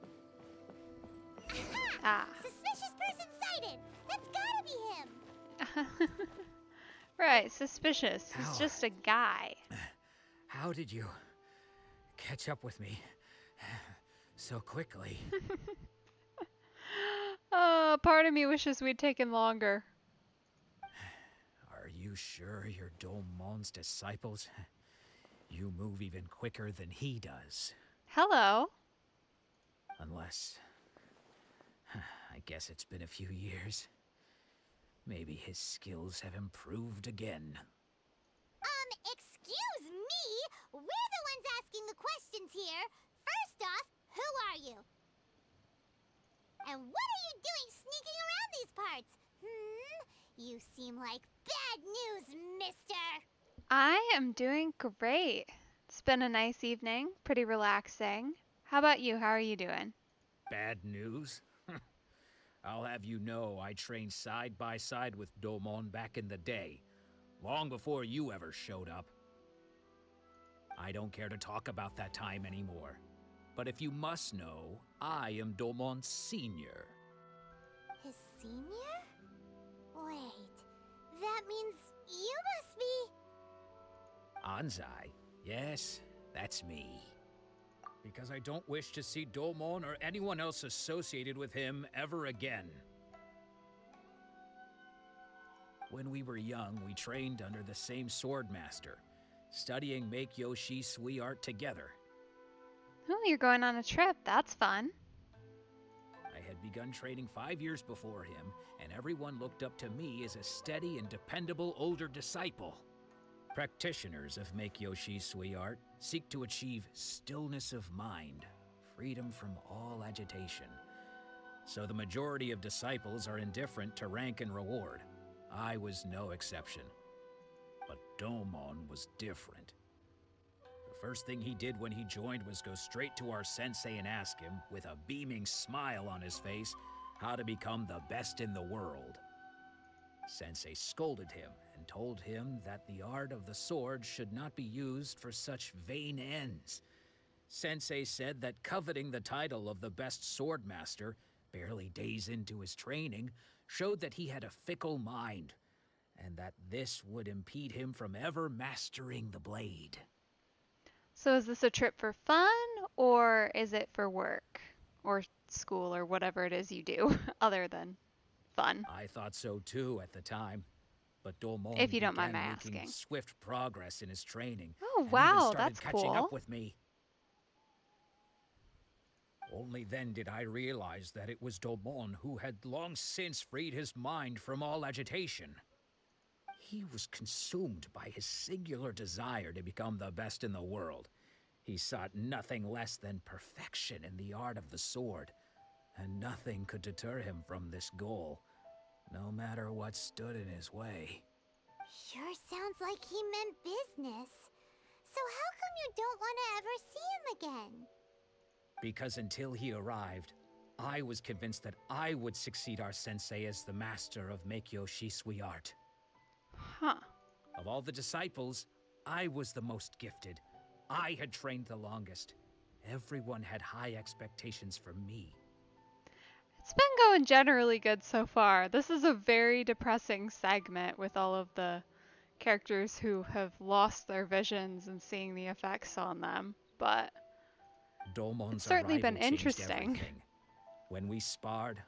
S4: Aha!
S1: Ah.
S4: Suspicious person sighted! That's gotta be him!
S1: Right, suspicious. He's
S6: How?
S1: just a guy.
S6: How did you catch up with me so quickly?
S1: Part of me wishes we'd taken longer.
S6: Are you sure you're Domon's disciples? You move even quicker than he does.
S1: Hello.
S6: Unless... I guess it's been a few years. Maybe his skills have improved again.
S4: Excuse me? We're the ones asking the questions here. First off, who are you? And what are you doing sneaking around these parts? You seem like bad news, mister.
S1: I am doing great. It's been a nice evening, pretty relaxing. How about you? How are you doing?
S15: Bad news? I'll have you know I trained side by side with Domon back in the day, long before you ever showed up. I don't care to talk about that time anymore. But if you must know, I am Domon's senior.
S4: His senior? Wait, that means you must be...
S15: Anzai, yes, that's me. Because I don't wish to see Domon or anyone else associated with him ever again. When we were young, we trained under the same swordmaster, studying Make Yoshi Sui art together.
S1: Oh, you're going on a trip. That's fun.
S15: I had begun training 5 years before him, and everyone looked up to me as a steady and dependable older disciple. Practitioners of Make Yoshi Sui art seek to achieve stillness of mind, freedom from all agitation. So the majority of disciples are indifferent to rank and reward. I was no exception. But Domon was different. The first thing he did when he joined was go straight to our sensei and ask him, with a beaming smile on his face, how to become the best in the world. Sensei scolded him and told him that the art of the sword should not be used for such vain ends. Sensei said that coveting the title of the best swordmaster, barely days into his training, showed that he had a fickle mind, and that this would impede him from ever mastering the blade.
S1: So is this a trip for fun, or is it for work, or school, or whatever it is you do, other than fun?
S15: I thought so too at the time, but Domon
S1: If you don't
S15: began
S1: mind my
S15: making
S1: asking.
S15: swift progress in his training.
S1: Oh,
S15: and
S1: wow,
S15: even started
S1: that's
S15: catching
S1: cool.
S15: up with me. Only then did I realize that it was Domon who had long since freed his mind from all agitation. He was consumed by his singular desire to become the best in the world. He sought nothing less than perfection in the art of the sword, and nothing could deter him from this goal, no matter what stood in his way.
S4: Sure sounds like he meant business. So how come you don't want to ever see him again?
S15: Because until he arrived, I was convinced that I would succeed our sensei as the master of Make Yoshi Sui art.
S1: Huh.
S15: Of all the disciples, I was the most gifted. I had trained the longest. Everyone had high expectations for me.
S1: It's been going generally good so far. This is a very depressing segment with all of the characters who have lost their visions and seeing the effects on them, but it's
S15: Domon's
S1: certainly been
S15: arrival changed
S1: interesting.
S15: everything. When we sparred,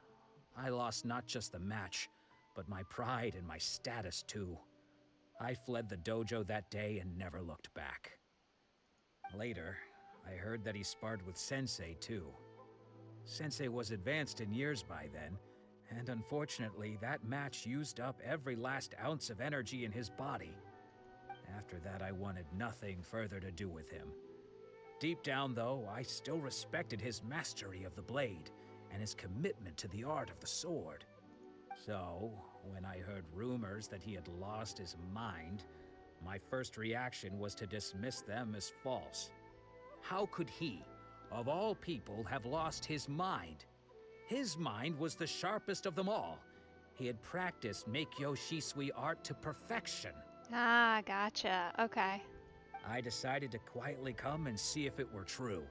S15: I lost not just the match, but my pride and my status too. I fled the dojo that day and never looked back. Later, I heard that he sparred with Sensei too. Sensei was advanced in years by then, and unfortunately that match used up every last ounce of energy in his body. After that, I wanted nothing further to do with him. Deep down, though, I still respected his mastery of the blade and his commitment to the art of the sword. So, when I heard rumors that he had lost his mind, my first reaction was to dismiss them as false. How could he, of all people, have lost his mind? His mind was the sharpest of them all. He had practiced Meikyo Shisui art to perfection.
S1: Ah, gotcha. Okay.
S15: I decided to quietly come and see if it were true.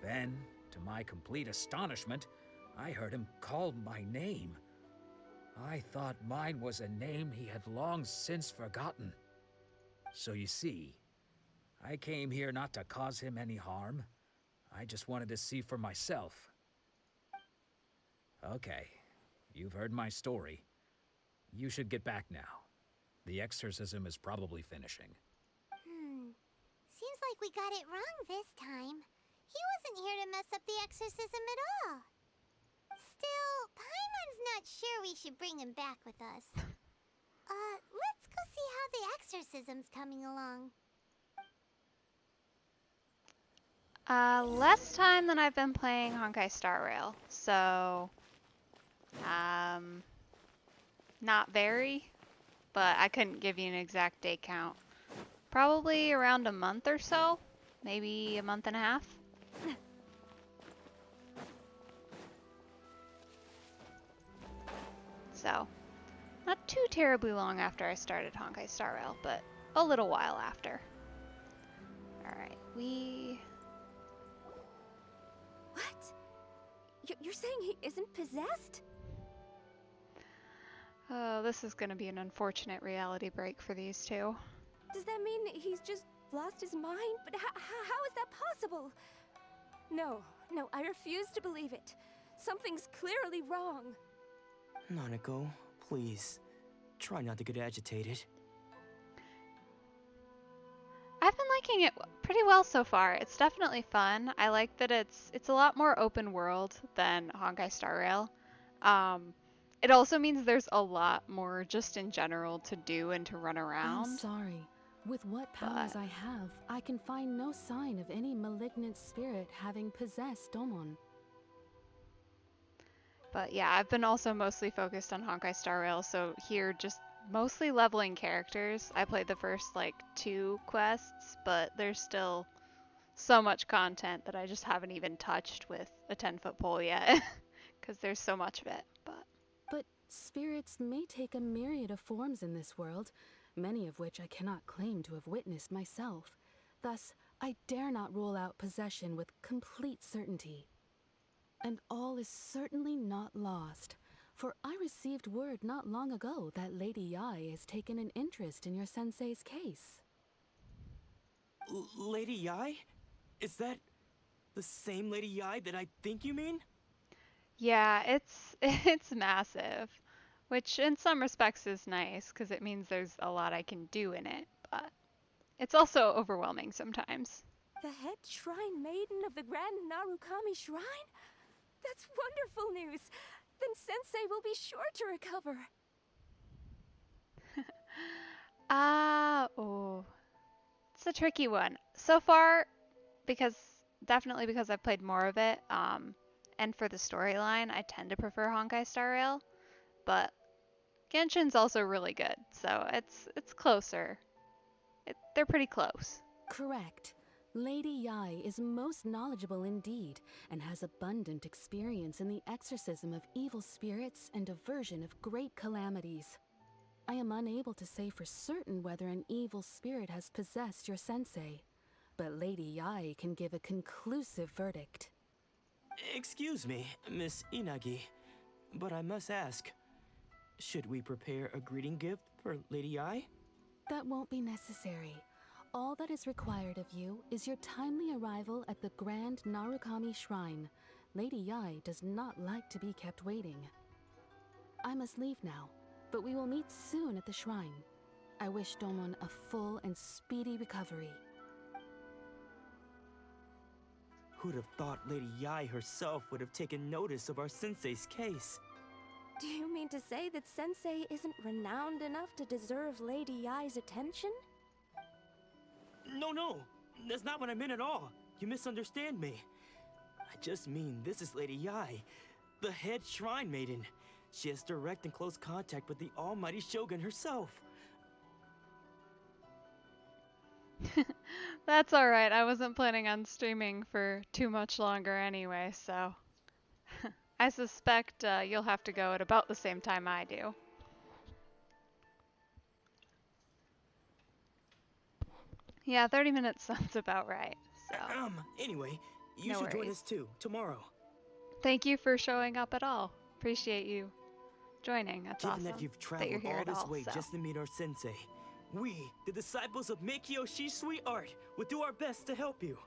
S15: Then, to my complete astonishment, I heard him call my name. I thought mine was a name he had long since forgotten. So you see, I came here not to cause him any harm. I just wanted to see for myself. Okay, you've heard my story. You should get back now. The exorcism is probably finishing.
S4: Seems like we got it wrong this time. He wasn't here to mess up the exorcism at all. Still, Paimon's not sure we should bring him back with us. Let's go see how the exorcism's coming along.
S1: Less time than I've been playing Honkai Star Rail, so not very, but I couldn't give you an exact day count. Probably around a month or so, maybe a month and a half. So, not too terribly long after I started Honkai Star Rail, but a little while after. Alright,
S13: What? You're saying he isn't possessed?
S1: Oh, this is gonna be an unfortunate reality break for these two.
S13: Does that mean he's just lost his mind? But how is that possible? No, I refuse to believe it. Something's clearly wrong.
S10: Nanako, please. Try not to get agitated.
S1: I've been liking it pretty well so far. It's definitely fun. I like that it's a lot more open world than Honkai Star Rail. It also means there's a lot more just in general to do and to run around.
S16: I'm sorry. With what powers I have, I can find no sign of any malignant spirit having possessed Domon.
S1: But yeah, I've been also mostly focused on Honkai Star Rail, so here just mostly leveling characters. I played the first like 2 quests, but there's still so much content that I just haven't even touched with a 10-foot pole yet, because there's so much of it.
S16: But spirits may take a myriad of forms in this world, many of which I cannot claim to have witnessed myself. Thus, I dare not rule out possession with complete certainty. And all is certainly not lost, for I received word not long ago that Lady Yai has taken an interest in your sensei's case.
S10: Lady Yai? Is that the same Lady Yai that I think you mean?
S1: Yeah, it's massive, which in some respects is nice because it means there's a lot I can do in it, but it's also overwhelming sometimes.
S13: The head shrine maiden of the Grand Narukami Shrine? That's wonderful news! Then Sensei will be sure to recover.
S1: It's a tricky one. So far, definitely because I've played more of it, and for the storyline, I tend to prefer Honkai Star Rail, but Genshin's also really good, so it's closer. They're pretty close.
S16: Correct. Lady Yai is most knowledgeable indeed, and has abundant experience in the exorcism of evil spirits and aversion of great calamities. I am unable to say for certain whether an evil spirit has possessed your sensei, but Lady Yai can give a conclusive verdict.
S10: Excuse me, Miss Inagi, but I must ask, should we prepare a greeting gift for Lady Yai?
S16: That won't be necessary. All that is required of you is your timely arrival at the Grand Narukami Shrine. Lady Yai does not like to be kept waiting. I must leave now, but we will meet soon at the shrine. I wish Domon a full and speedy recovery.
S10: Who'd have thought Lady Yai herself would have taken notice of our sensei's case?
S13: Do you mean to say that Sensei isn't renowned enough to deserve Lady Yai's attention?
S10: No, that's not what I meant at all. You misunderstand me. I just mean this is Lady Yai, the head shrine maiden. She has direct and close contact with the almighty Shogun herself.
S1: That's alright, I wasn't planning on streaming for too much longer anyway, so I suspect you'll have to go at about the same time I do. Yeah, 30 minutes sounds about right, so.
S10: Anyway, you
S1: No
S10: should join
S1: worries.
S10: us too, tomorrow.
S1: Thank you for showing up at all. Appreciate you joining. That's
S10: Given
S1: awesome
S10: that you've
S1: that
S10: traveled
S1: you're here
S10: all
S1: at
S10: this
S1: all,
S10: way
S1: so.
S10: just to meet our sensei, we, the disciples of Meikyoshi Sweet Art, will do our best to help you.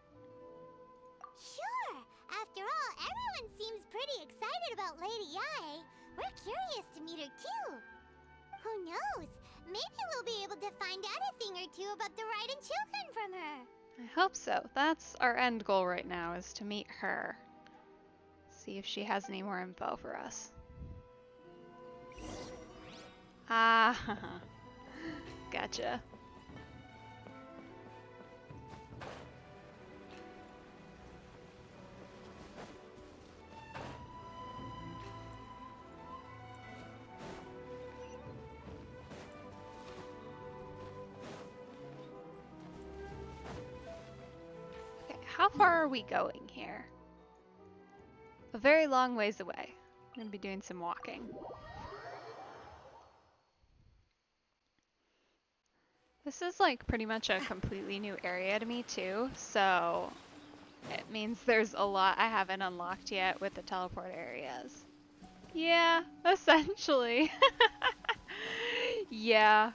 S4: Sure! After all, everyone seems pretty excited about Lady Yai. We're curious to meet her too. Who knows? Maybe we'll be able to find out a thing or two about the Raiden children from her.
S1: I hope so. That's our end goal right now, is to meet her. See if she has any more info for us. Ah, gotcha. Okay, how far are we going here? A very long ways away. I'm gonna be doing some walking. This is like pretty much a completely new area to me too, so it means there's a lot I haven't unlocked yet with the teleport areas. Yeah, essentially. Yeah,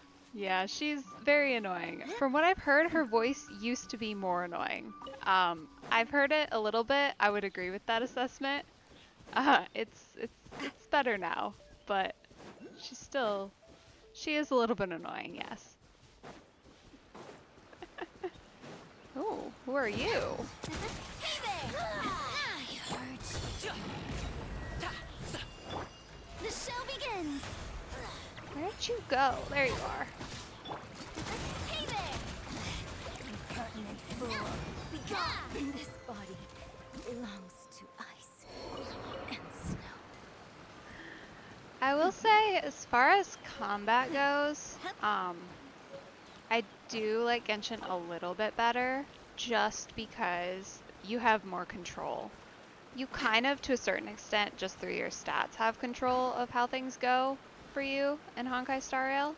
S1: she's very annoying. From what I've heard, her voice used to be more annoying. I've heard it a little bit. I would agree with that assessment. It's better now, but she is a little bit annoying, yes. Oh, who are you?
S14: The show begins!
S1: Where'd you go? There you are.
S14: Hey there!
S2: Impertinent fool. Be gone! This body belongs to ice and snow.
S1: I will say, as far as combat goes, I do like Genshin a little bit better, just because you have more control. You kind of, to a certain extent, just through your stats, have control of how things go for you in Honkai Star Rail,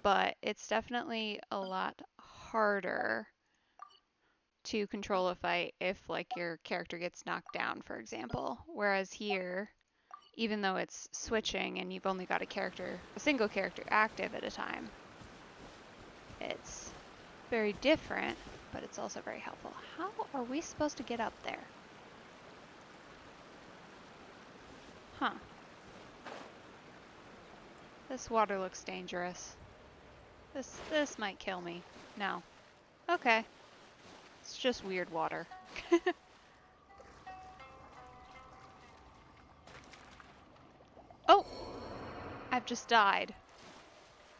S1: but it's definitely a lot harder to control a fight if, like, your character gets knocked down, for example. Whereas here, even though it's switching and you've only got a single character active at a time, it's very different, but it's also very helpful. How are we supposed to get up there? Huh. This water looks dangerous. This might kill me. No. Okay. It's just weird water. Oh! I've just died.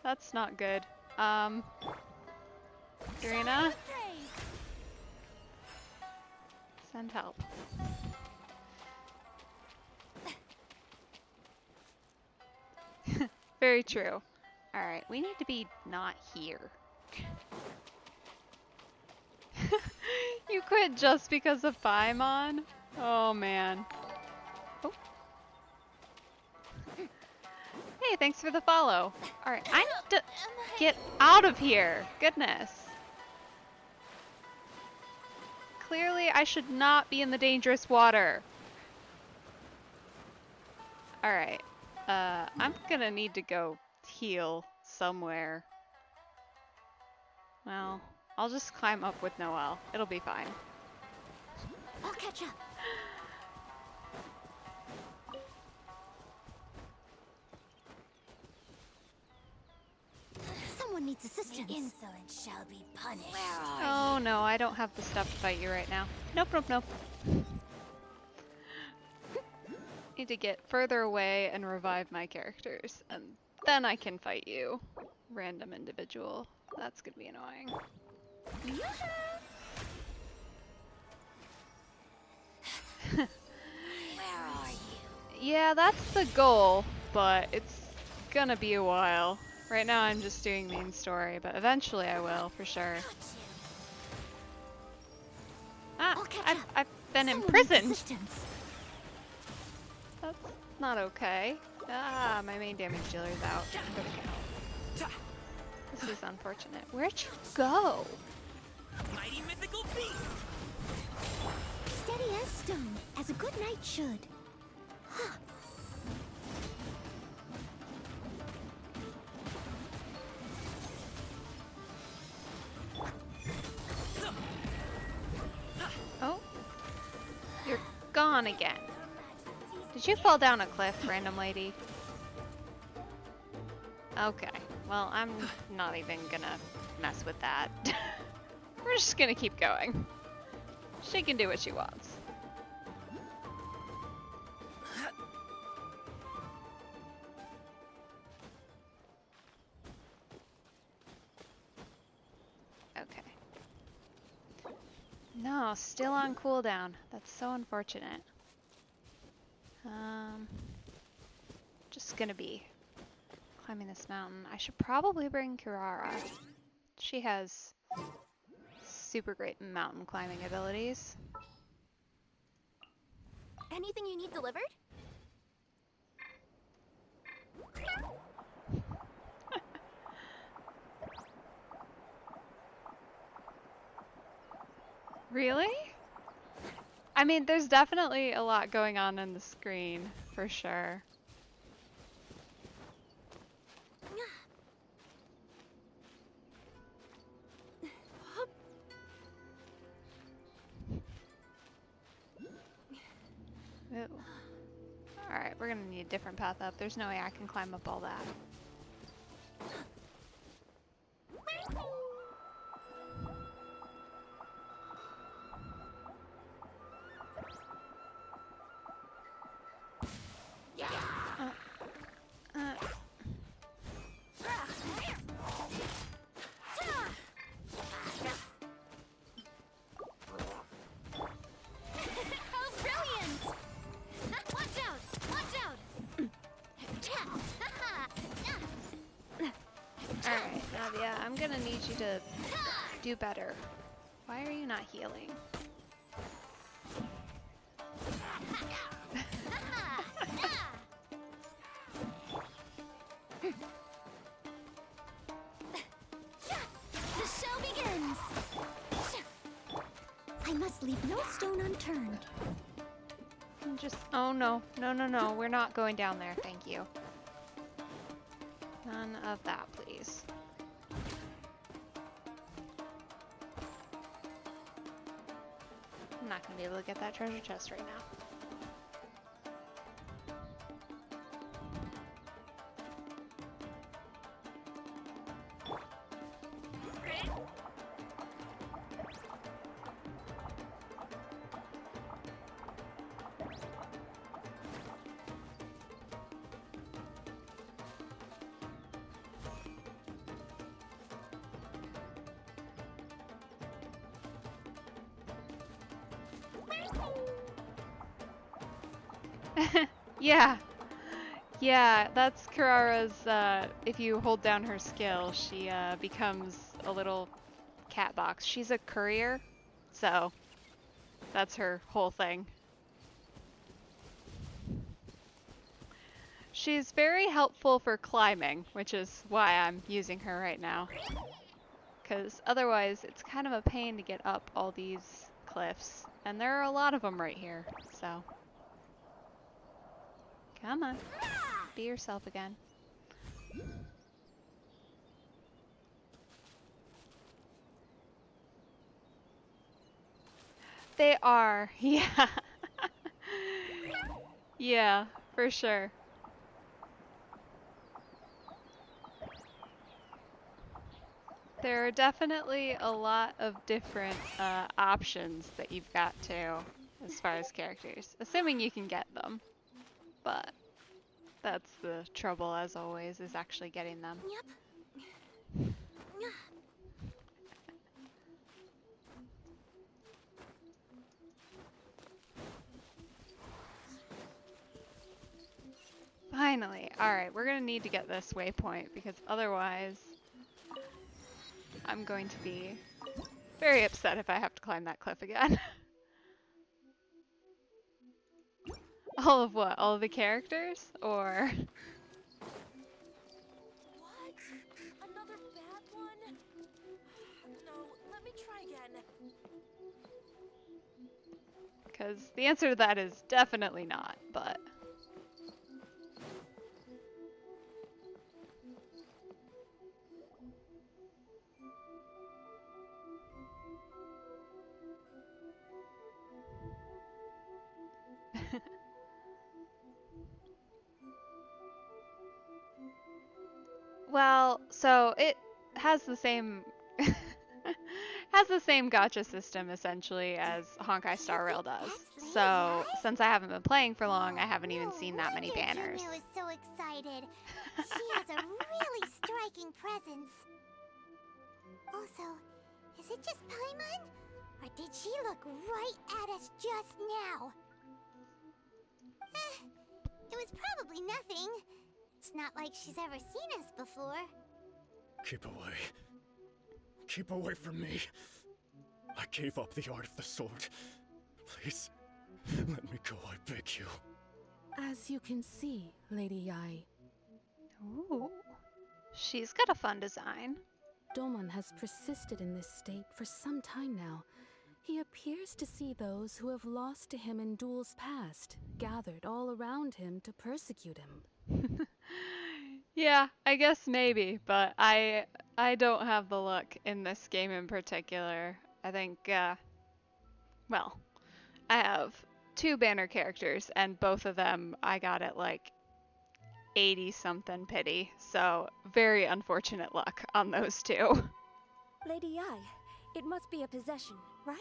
S1: That's not good. Serena? Send help. Very true. Alright, we need to be not here. You quit just because of Paimon? Oh man. Oh. Hey, thanks for the follow. Alright, I need to get out of here. Goodness. Clearly, I should not be in the dangerous water. Alright. I'm gonna need to go heal somewhere. Well, I'll just climb up with Noelle. It'll be fine.
S4: I'll catch up. Someone needs assistance.
S13: The insolent shall be punished.
S1: Oh no, I don't have the stuff to fight you right now. Nope, nope, nope. Need to get further away and revive my characters, and then I can fight you. Random individual. That's gonna be annoying.
S13: Where are you?
S1: Yeah, that's the goal, but it's gonna be a while. Right now I'm just doing main story, but eventually I will, for sure. Ah, I've been imprisoned! That's not okay. Ah, my main damage dealer's out. I'm gonna go. This is unfortunate. Where'd you go?
S11: Mighty mythical beast!
S4: Steady as stone, as a good knight should. Huh.
S1: Oh, you're gone again. Did you fall down a cliff, random lady? Okay, well, I'm not even gonna mess with that. We're just gonna keep going. She can do what she wants. Okay. No, still on cooldown. That's so unfortunate. Just gonna be climbing this mountain. I should probably bring Kirara. She has super great mountain climbing abilities.
S14: Anything you need delivered?
S1: Really? I mean, there's definitely a lot going on the screen, for sure. Ooh. Alright, we're gonna need a different path up. There's no way I can climb up all that. Alright, Nadia, I'm gonna need you to do better. Why are you not healing?
S4: The show begins! I must leave no stone unturned.
S1: Just, oh no, no, no, no, we're not going down there, thank you. None of that, please. I'm not gonna be able to get that treasure chest right now. Yeah. Yeah, that's Kirara's, if you hold down her skill, she, becomes a little cat box. She's a courier, so that's her whole thing. She's very helpful for climbing, which is why I'm using her right now. Because otherwise, it's kind of a pain to get up all these cliffs, and there are a lot of them right here, so. Come on. Be yourself again. They are, yeah. Yeah, for sure. There are definitely a lot of different options that you've got to, as far as characters. Assuming you can get them. But that's the trouble, as always, is actually getting them.
S4: Yep.
S1: Finally. Alright, we're gonna need to get this waypoint, because otherwise I'm going to be very upset if I have to climb that cliff again. All of what? All of the characters? Or...
S2: What? Another bad one? No, let me try again.
S1: Because the answer to that is definitely not, but... Well, so it has the same has the same gotcha system essentially as Honkai Star Rail does. So since I haven't been playing for long, I haven't even seen that many banners.
S4: Jumu is so excited. She has a really striking presence. Also, is it just Paimon? Or did she look right at us just now? It was probably nothing. It's not like she's ever seen us before.
S9: Keep away. Keep away from me. I gave up the art of the sword. Please, let me go, I beg you.
S16: As you can see, Lady Yai,
S1: Ooh. She's got a fun design.
S16: Domon has persisted in this state for some time now. He appears to see those who have lost to him in duels past, gathered all around him to persecute him.
S1: Yeah, I guess maybe, but I don't have the luck in this game in particular. I think, well, I have 2 banner characters, and both of them I got at like 80-something pity, so very unfortunate luck on those 2.
S13: Lady Yai, it must be a possession, right?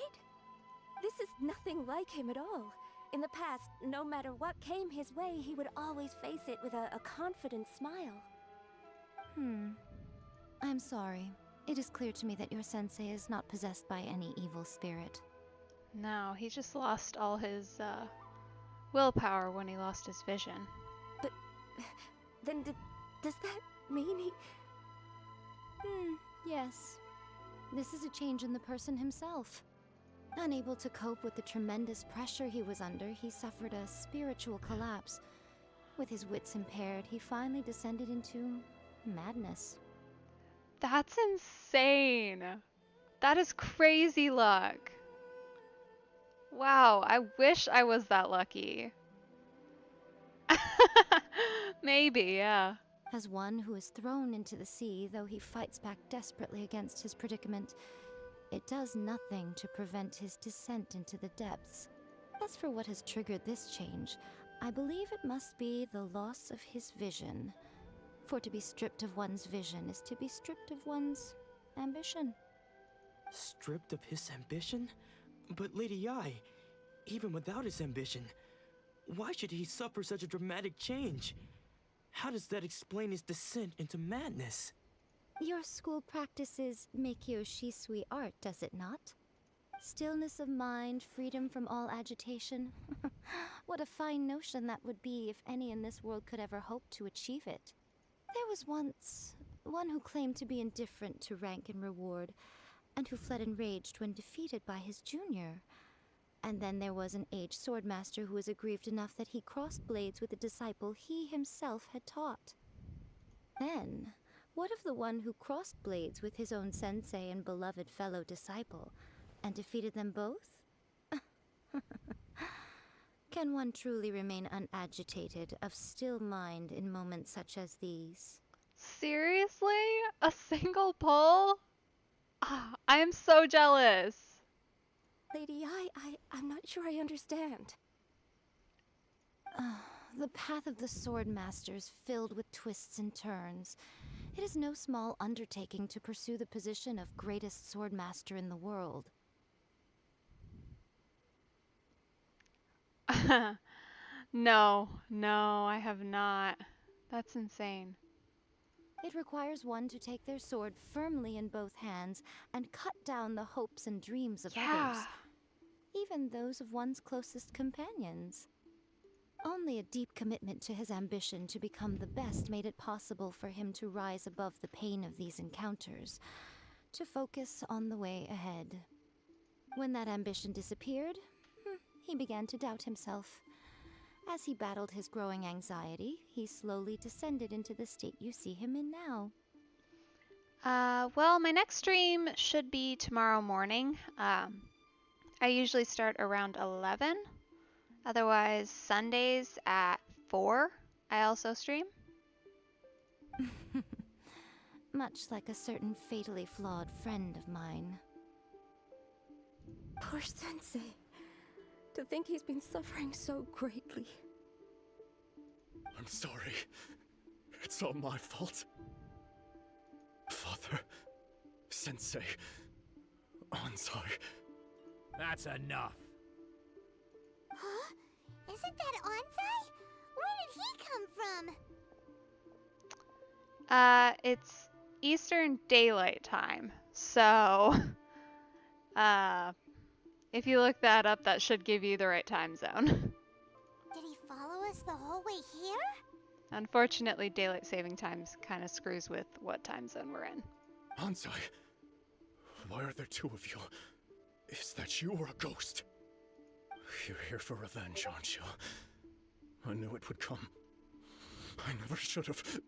S13: This is nothing like him at all. In the past, no matter what came his way, he would always face it with a confident smile.
S17: I'm sorry. It is clear to me that your sensei is not possessed by any evil spirit.
S1: No, he just lost all his willpower when he lost his vision.
S13: But then does that mean he...
S17: Yes. This is a change in the person himself. Unable to cope with the tremendous pressure he was under, he suffered a spiritual collapse. With his wits impaired, he finally descended into madness.
S1: That's insane. That is crazy luck. Wow, I wish I was that lucky. Maybe, yeah.
S17: As one who is thrown into the sea, though he fights back desperately against his predicament, it does nothing to prevent his descent into the depths. As for what has triggered this change, I believe it must be the loss of his vision. For to be stripped of one's vision is to be stripped of one's ambition.
S10: Stripped of his ambition? But Lady Yai, even without his ambition, why should he suffer such a dramatic change? How does that explain his descent into madness?
S17: Your school practices Meikyo Shisui art, does it not? Stillness of mind, freedom from all agitation. What a fine notion that would be if any in this world could ever hope to achieve it. There was once one who claimed to be indifferent to rank and reward, and who fled enraged when defeated by his junior. And then there was an aged swordmaster who was aggrieved enough that he crossed blades with a disciple he himself had taught. Then, what of the one who crossed blades with his own sensei and beloved fellow disciple, and defeated them both? Can one truly remain unagitated, of still mind in moments such as these?
S1: Seriously? A single pull? I am so jealous.
S13: Lady I'm not sure I understand.
S17: The path of the sword master is filled with twists and turns. It is no small undertaking to pursue the position of greatest sword master in the world.
S1: No, I have not. That's insane.
S17: It requires one to take their sword firmly in both hands and cut down the hopes and dreams of others, even those of one's closest companions. Only a deep commitment to his ambition to become the best made it possible for him to rise above the pain of these encounters, to focus on the way ahead. When that ambition disappeared, he began to doubt himself. As he battled his growing anxiety, he slowly descended into the state you see him in now.
S1: Well, my next stream should be tomorrow morning. I usually start around 11. Otherwise, Sundays at 4, I also stream.
S17: Much like a certain fatally flawed friend of mine.
S13: Poor Sensei. To think he's been suffering so greatly.
S9: I'm sorry. It's all my fault. Father, Sensei, Ansai.
S15: That's enough.
S4: Huh? Isn't that Ansai? Where did he come from?
S1: It's Eastern Daylight Time. So, if you look that up, that should give you the right time zone.
S4: Did he follow us the whole way here?
S1: Unfortunately, daylight saving times kind of screws with what time zone we're in.
S9: Ansai, why are there two of you? Is that you or a ghost? You're here for revenge, aren't you? I knew it would come. I never should have.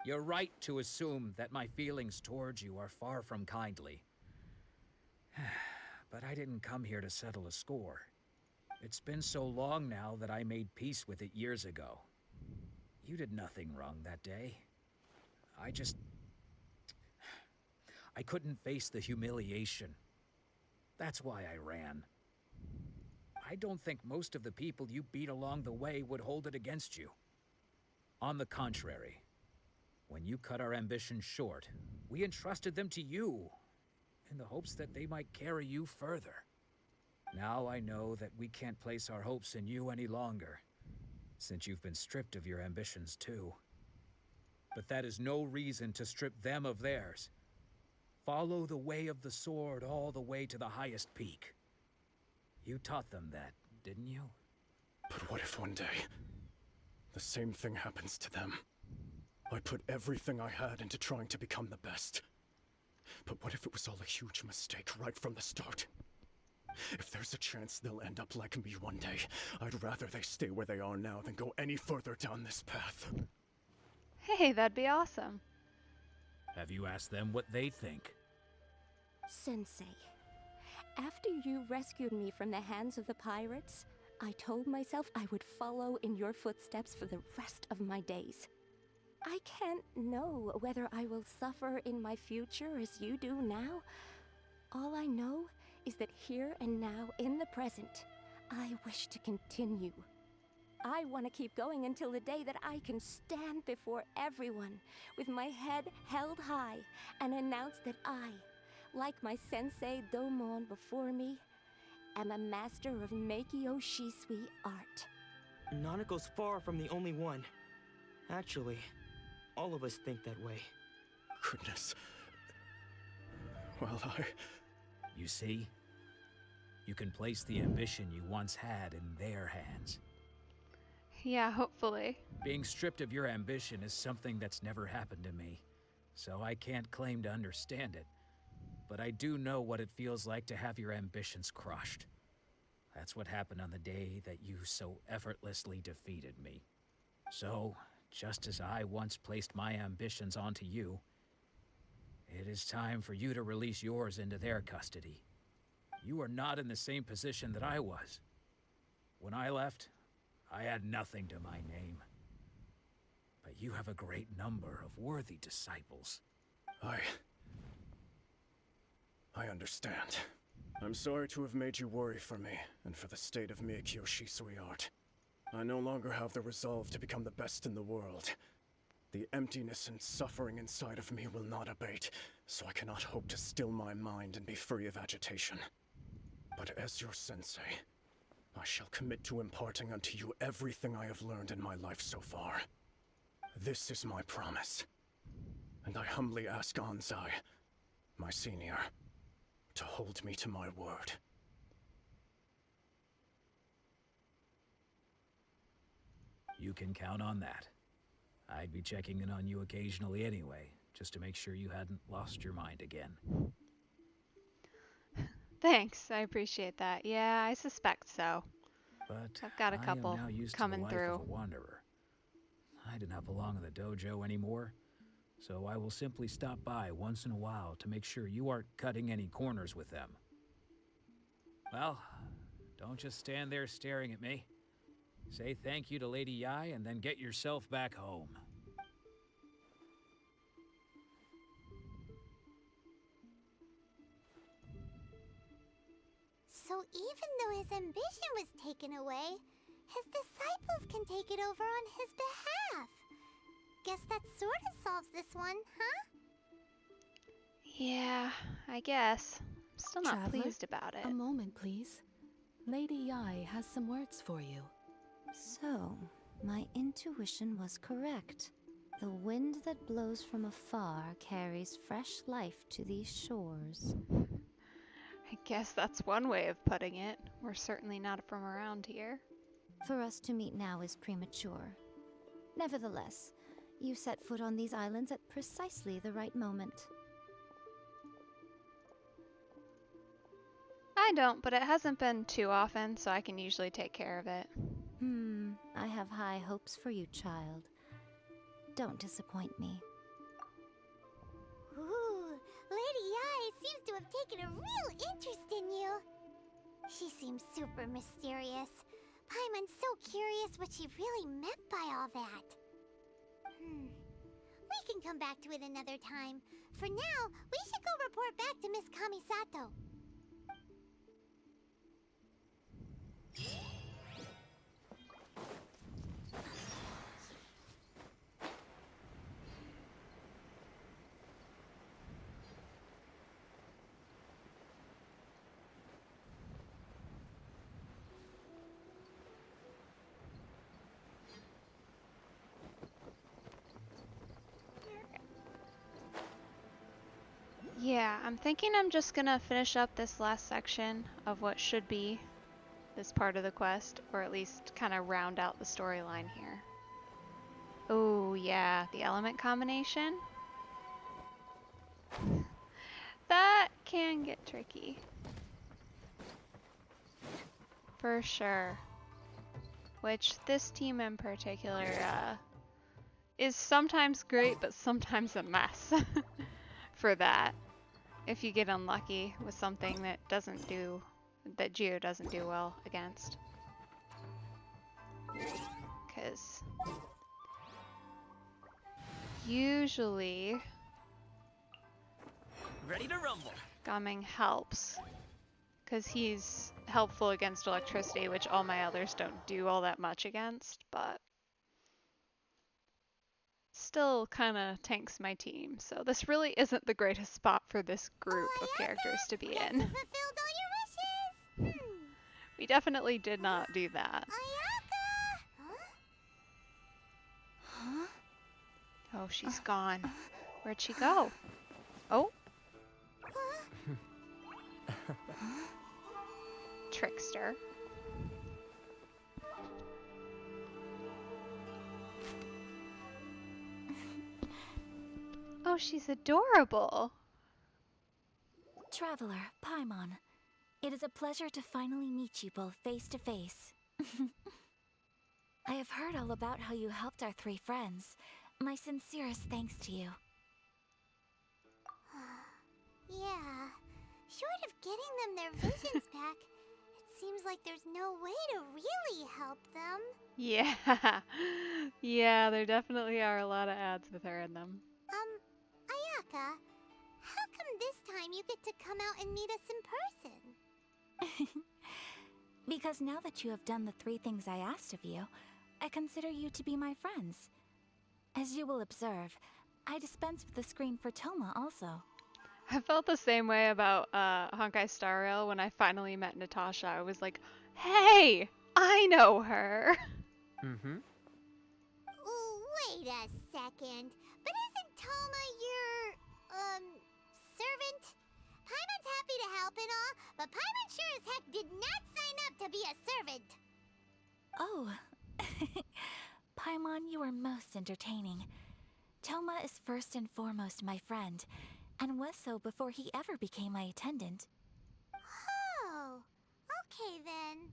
S15: You're right to assume that my feelings towards you are far from kindly. But I didn't come here to settle a score. It's been so long now that I made peace with it years ago. You did nothing wrong that day. I couldn't face the humiliation. That's why I ran. I don't think most of the people you beat along the way would hold it against you. On the contrary, when you cut our ambitions short, we entrusted them to you, in the hopes that they might carry you further. Now I know that we can't place our hopes in you any longer, since you've been stripped of your ambitions too. But that is no reason to strip them of theirs. Follow the way of the sword all the way to the highest peak. You taught them that, didn't you?
S9: But what if one day, the same thing happens to them? I put everything I had into trying to become the best. But what if it was all a huge mistake right from the start? If there's a chance they'll end up like me one day, I'd rather they stay where they are now than go any further down this path.
S1: Hey, that'd be awesome.
S15: Have you asked them what they think?
S13: Sensei, after you rescued me from the hands of the pirates, I told myself I would follow in your footsteps for the rest of my days. I can't know whether I will suffer in my future as you do now. All I know is that here and now, in the present, I wish to continue. I want to keep going until the day that I can stand before everyone with my head held high and announce that I, like my sensei Domon before me, am a master of Meikyo Shisui art.
S10: Nanako's far from the only one. Actually, all of us think that way.
S9: Goodness. Well,
S15: You see? You can place the ambition you once had in their hands.
S1: Yeah, hopefully.
S15: Being stripped of your ambition is something that's never happened to me, so I can't claim to understand it. But I do know what it feels like to have your ambitions crushed. That's what happened on the day that you so effortlessly defeated me. So, just as I once placed my ambitions onto you, it is time for you to release yours into their custody. You are not in the same position that I was. When I left, I had nothing to my name. But you have a great number of worthy disciples.
S18: I understand. I'm sorry to have made you worry for me, and for the state of Meikyo Shisui art. I no longer have the resolve to become the best in the world. The emptiness and suffering inside of me will not abate, so I cannot hope to still my mind and be free of agitation. But as your sensei, I shall commit to imparting unto you everything I have learned in my life so far. This is my promise. And I humbly ask Anzai, my senior, to hold me to my word.
S15: You can count on that. I'd be checking in on you occasionally anyway, just to make sure you hadn't lost your mind again.
S1: Thanks, I appreciate that. Yeah, I suspect so.
S15: But
S1: I've got a
S15: I
S1: couple
S15: am now used
S1: coming
S15: to the life
S1: through.
S15: of a wanderer. I do not belong in the dojo anymore, so I will simply stop by once in a while to make sure you aren't cutting any corners with them. Well, don't just stand there staring at me. Say thank you to Lady Yai and then get yourself back home.
S4: So even though his ambition was taken away, his disciples can take it over on his behalf. Guess that sort of solves this one, huh?
S1: Yeah, I guess. I'm still not
S16: Traveler,
S1: pleased about it.
S16: A moment, please. Lady Yai has some words for you.
S17: So, my intuition was correct. The wind that blows from afar carries fresh life to these shores.
S1: I guess that's one way of putting it. We're certainly not from around here.
S17: For us to meet now is premature. Nevertheless, you set foot on these islands at precisely the right moment.
S1: I don't, but it hasn't been too often, so I can usually take care of it.
S17: I have high hopes for you, child. Don't disappoint me.
S4: Ooh, Lady Yai seems to have taken a real interest in you. She seems super mysterious. Paimon's so curious what she really meant by all that. We can come back to it another time. For now, we should go report back to Miss Kamisato.
S1: Yeah, I'm thinking I'm just gonna finish up this last section of what should be this part of the quest, or at least kind of round out the storyline here. Oh yeah, the element combination. That can get tricky. For sure. Which this team in particular is sometimes great, but sometimes a mess for that. If you get unlucky with something that Geo doesn't do well against. Because usually
S11: Ready to rumble.
S1: Gaming helps. Because he's helpful against electricity, which all my others don't do all that much against, but still kind of tanks my team. So this really isn't the greatest spot for this group of characters to be in.
S4: Fulfilled all your wishes.
S1: We definitely did not do that.
S4: Huh?
S1: Oh, she's gone. Where'd she go? Oh. Trickster. Oh, she's adorable.
S2: Traveler, Paimon, it is a pleasure to finally meet you both face to face. I have heard all about how you helped our three friends. My sincerest thanks to you.
S4: Yeah, Short of getting them their visions back, it seems like there's no way to really help them.
S1: Yeah. Yeah, there definitely are a lot of ads with her in them.
S4: Ayaka, how come this time you get to come out and meet us in person?
S2: Because now that you have done the 3 things I asked of you, I consider you to be my friends. As you will observe, I dispense with the screen for Toma also.
S1: I felt the same way about Honkai Star Rail when I finally met Natasha. I was like, hey, I know her.
S5: Mm-hmm.
S4: Wait a second. But isn't Toma your, servant? Paimon's happy to help and all, but Paimon sure as heck did not sign up to be a servant.
S2: Oh. Paimon, you are most entertaining. Toma is first and foremost my friend, and was so before he ever became my attendant.
S4: Oh, okay then.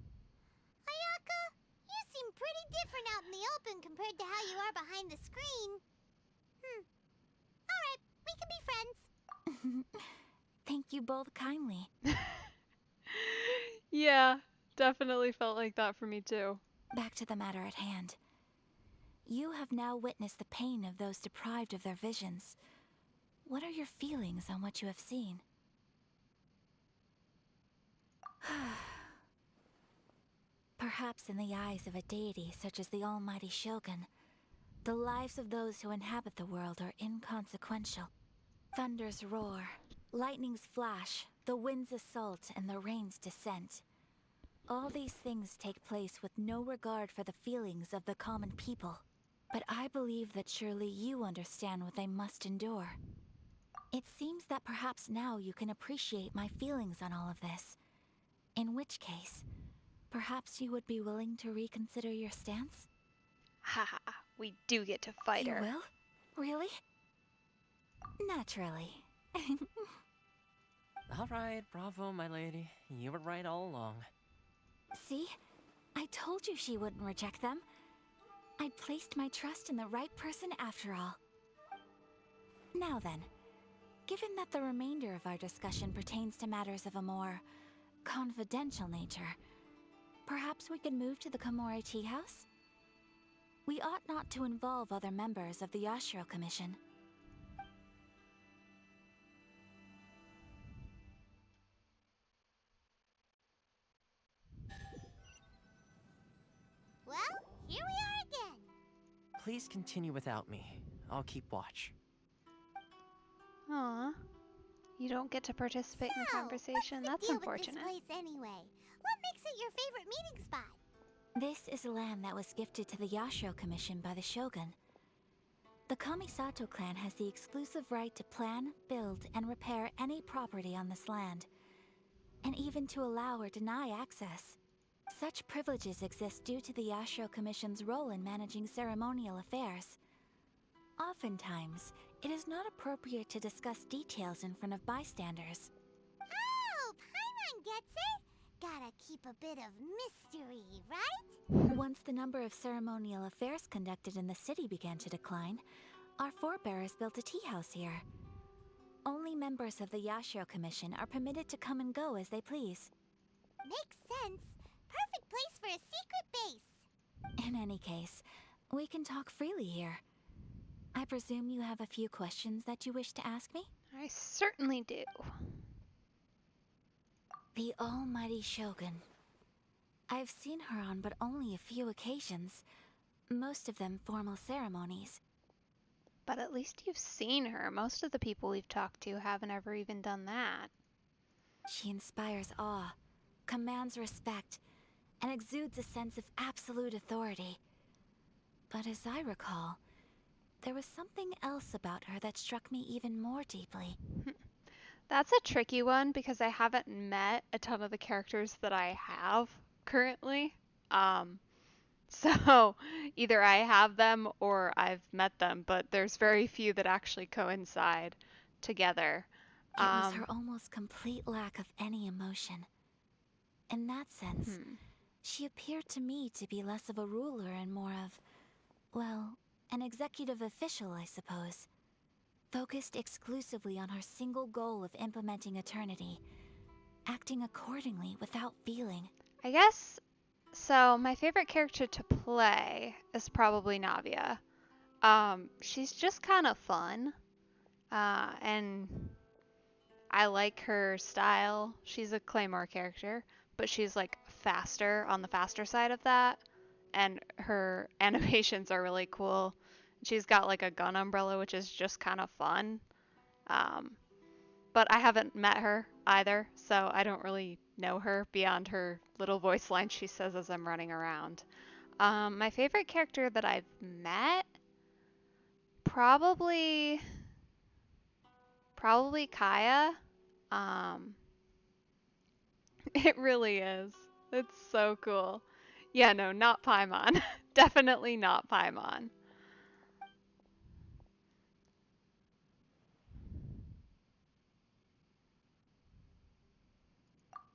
S4: Ayaka, you seem pretty different out in the open compared to how you are behind the screen. Alright, we can be friends.
S2: Thank you both kindly.
S1: Yeah, definitely felt like that for me too.
S2: Back to the matter at hand. You have now witnessed the pain of those deprived of their visions. What are your feelings on what you have seen? Perhaps in the eyes of a deity such as the almighty Shogun, the lives of those who inhabit the world are inconsequential. Thunders roar, lightnings flash, the winds assault, and the rains descent. All these things take place with no regard for the feelings of the common people. But I believe that surely you understand what they must endure. It seems that perhaps now you can appreciate my feelings on all of this. In which case, perhaps you would be willing to reconsider your stance?
S1: Haha, we do get to fight her.
S2: You will? Really? Naturally.
S5: All right, bravo, my lady. You were right all along.
S2: See? I told you she wouldn't reject them. I'd placed my trust in the right person after all. Now then, given that the remainder of our discussion pertains to matters of a more confidential nature, perhaps we could move to the Komori Tea House? We ought not to involve other members of the Yashiro Commission.
S4: Well, here we are again.
S5: Please continue without me. I'll keep watch.
S1: Aw, you don't get to participate in the conversation? That's unfortunate.
S4: What's the deal with this place anyway? What makes it your favorite meeting spot?
S2: This is land that was gifted to the Yashiro Commission by the Shogun. The Kamisato clan has the exclusive right to plan, build, and repair any property on this land, and even to allow or deny access. Such privileges exist due to the Yashiro Commission's role in managing ceremonial affairs. Oftentimes, it is not appropriate to discuss details in front of bystanders.
S4: Oh, Paimon gets it. Gotta keep a bit of mystery, right?
S2: Once the number of ceremonial affairs conducted in the city began to decline, our forebears built a tea house here. Only members of the Yashiro Commission are permitted to come and go as they please.
S4: Makes sense. Perfect place for a secret base.
S2: In any case, we can talk freely here. I presume you have a few questions that you wish to ask me?
S1: I certainly do.
S2: The almighty Shogun. I've seen her on but only a few occasions, most of them formal ceremonies.
S1: But at least you've seen her. Most of the people we've talked to haven't ever even done that.
S2: She inspires awe, commands respect, and exudes a sense of absolute authority. But as I recall, there was something else about her that struck me even more deeply.
S1: That's a tricky one because I haven't met a ton of the characters that I have currently. So either I have them or I've met them, but there's very few that actually coincide together.
S2: It was her almost complete lack of any emotion. In that sense, she appeared to me to be less of a ruler and more of, well, an executive official, I suppose. Focused exclusively on her single goal of implementing eternity, acting accordingly without feeling.
S1: I guess so. My favorite character to play is probably Navia. She's just kind of fun, and I like her style. She's a Claymore character, but she's like faster on the faster side of that, and her animations are really cool. She's got like a gun umbrella, which is just kind of fun. Um, but I haven't met her either, so I don't really know her beyond her little voice line she says as I'm running around. My favorite character that I've met, probably Kaya. Um, it really is. It's so cool. Yeah, no, not Paimon. Definitely not Paimon.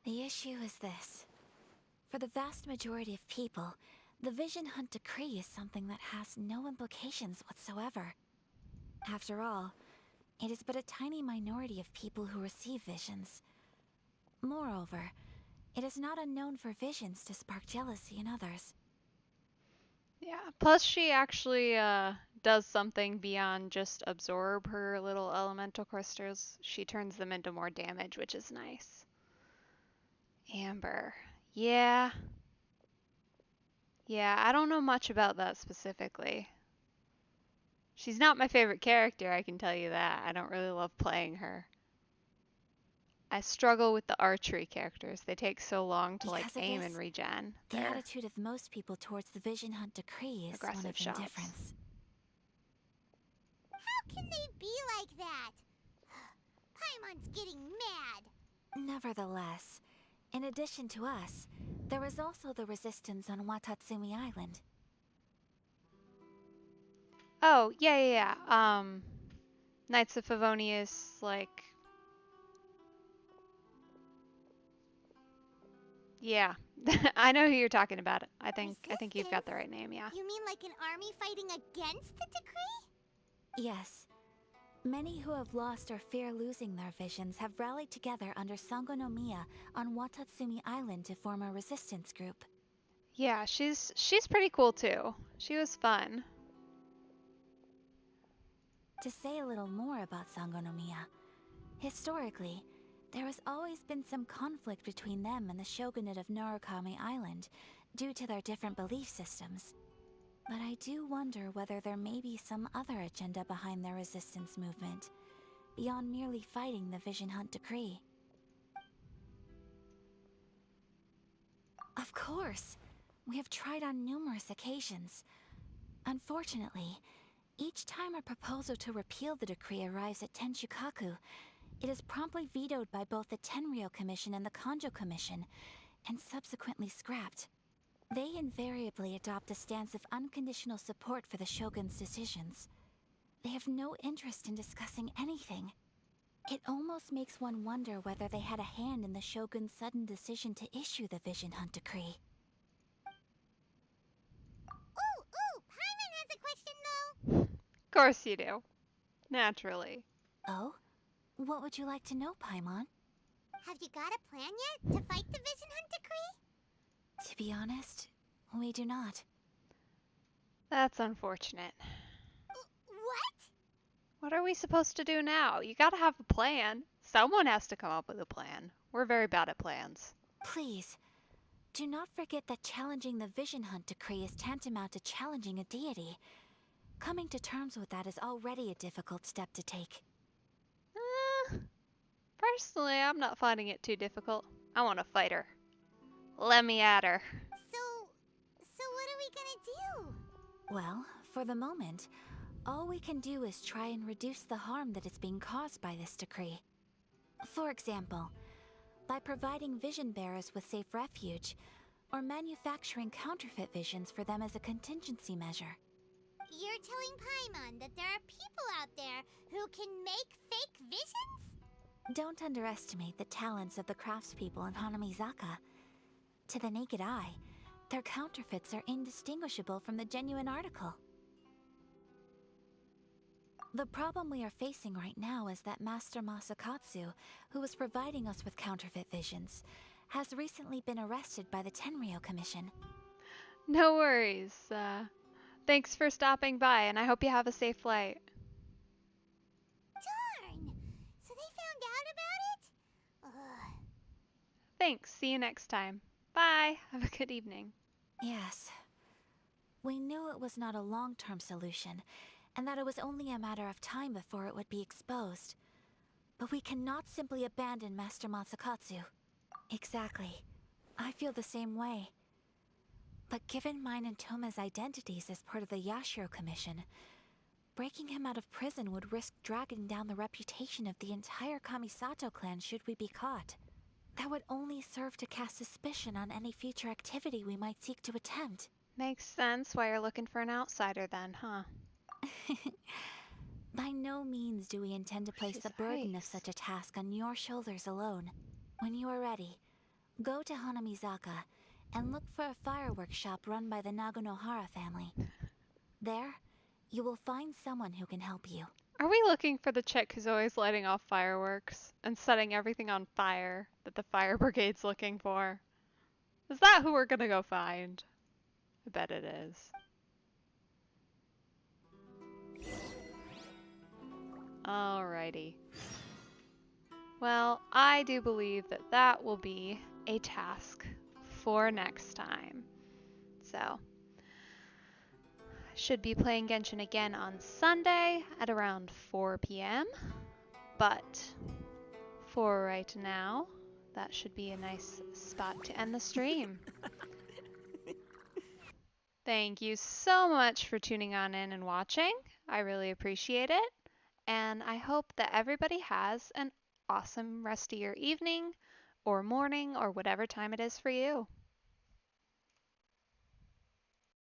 S2: The issue is this. For the vast majority of people, the Vision Hunt Decree is something that has no implications whatsoever. After all, it is but a tiny minority of people who receive visions. Moreover, it is not unknown for visions to spark jealousy in others.
S1: Yeah, plus she actually does something beyond just absorb her little elemental crystals. She turns them into more damage, which is nice. Amber. Yeah. Yeah, I don't know much about that specifically. She's not my favorite character, I can tell you that. I don't really love playing her. I struggle with the archery characters. They take so long to like aim and regen.
S2: The attitude of most people towards the Vision Hunt Decree is one of
S1: shots.
S2: indifference.
S4: How can they be like that? Paimon's getting mad.
S2: Nevertheless, in addition to us, there is also the resistance on Watatsumi Island.
S1: Oh, yeah. Knights of Favonius, like... Yeah, I know who you're talking about. I think you've got the right name, yeah.
S4: You mean like an army fighting against the decree?
S2: Yes. Many who have lost or fear losing their visions have rallied together under Sango no Miya on Watatsumi Island to form a resistance group.
S1: Yeah, she's pretty cool too. She was fun.
S2: To say a little more about Sango no Miya, historically, there has always been some conflict between them and the shogunate of Narukami Island due to their different belief systems. But I do wonder whether there may be some other agenda behind their resistance movement, beyond merely fighting the Vision Hunt Decree. Of course! We have tried on numerous occasions. Unfortunately, each time a proposal to repeal the decree arrives at Tenshukaku, it is promptly vetoed by both the Tenryou Commission and the Kanjo Commission, and subsequently scrapped. They invariably adopt a stance of unconditional support for the Shogun's decisions. They have no interest in discussing anything. It almost makes one wonder whether they had a hand in the Shogun's sudden decision to issue the Vision Hunt Decree.
S4: Ooh, Paimon has a question though.
S1: Of course you do. Naturally.
S2: Oh? What would you like to know, Paimon?
S4: Have you got a plan yet to fight the Vision Hunt Decree?
S2: To be honest, we do not.
S1: That's unfortunate.
S4: What?
S1: What are we supposed to do now? You gotta have a plan. Someone has to come up with a plan. We're very bad at plans.
S2: Please, do not forget that challenging the Vision Hunt Decree is tantamount to challenging a deity. Coming to terms with that is already a difficult step to take.
S1: Personally, I'm not finding it too difficult. I want to fight her. Let me at her.
S4: So what are we gonna do?
S2: Well, for the moment, all we can do is try and reduce the harm that is being caused by this decree. For example, by providing vision bearers with safe refuge, or manufacturing counterfeit visions for them as a contingency measure.
S4: You're telling Paimon that there are people out there who can make fake visions?
S2: Don't underestimate the talents of the craftspeople in Hanamizaka. To the naked eye, their counterfeits are indistinguishable from the genuine article. The problem we are facing right now is that Master Masakatsu, who was providing us with counterfeit visions, has recently been arrested by the Tenryou Commission.
S1: No worries. Thanks for stopping by, and I hope you have a safe flight.
S4: Darn! So they found out about it? Ugh.
S1: Thanks. See you next time. Bye. Have a good evening.
S2: Yes. We knew it was not a long-term solution, and that it was only a matter of time before it would be exposed. But we cannot simply abandon Master Masakatsu. Exactly. I feel the same way. But given mine and Toma's identities as part of the Yashiro Commission, breaking him out of prison would risk dragging down the reputation of the entire Kamisato clan should we be caught. That would only serve to cast suspicion on any future activity we might seek to attempt.
S1: Makes sense why you're looking for an outsider then, huh?
S2: By no means do we intend to place the burden of such a task on your shoulders alone. When you are ready, go to Hanamizaka and look for a fireworks shop run by the Nagonohara family. There, you will find someone who can help you.
S1: Are we looking for the chick who's always lighting off fireworks and setting everything on fire that the fire brigade's looking for? Is that who we're gonna go find? I bet it is. Alrighty. Well, I do believe that that will be a task for next time. So, I should be playing Genshin again on Sunday at around 4 p.m. But for right now, that should be a nice spot to end the stream. Thank you so much for tuning on in and watching. I really appreciate it. And I hope that everybody has an awesome rest of your evening or morning or whatever time it is for you.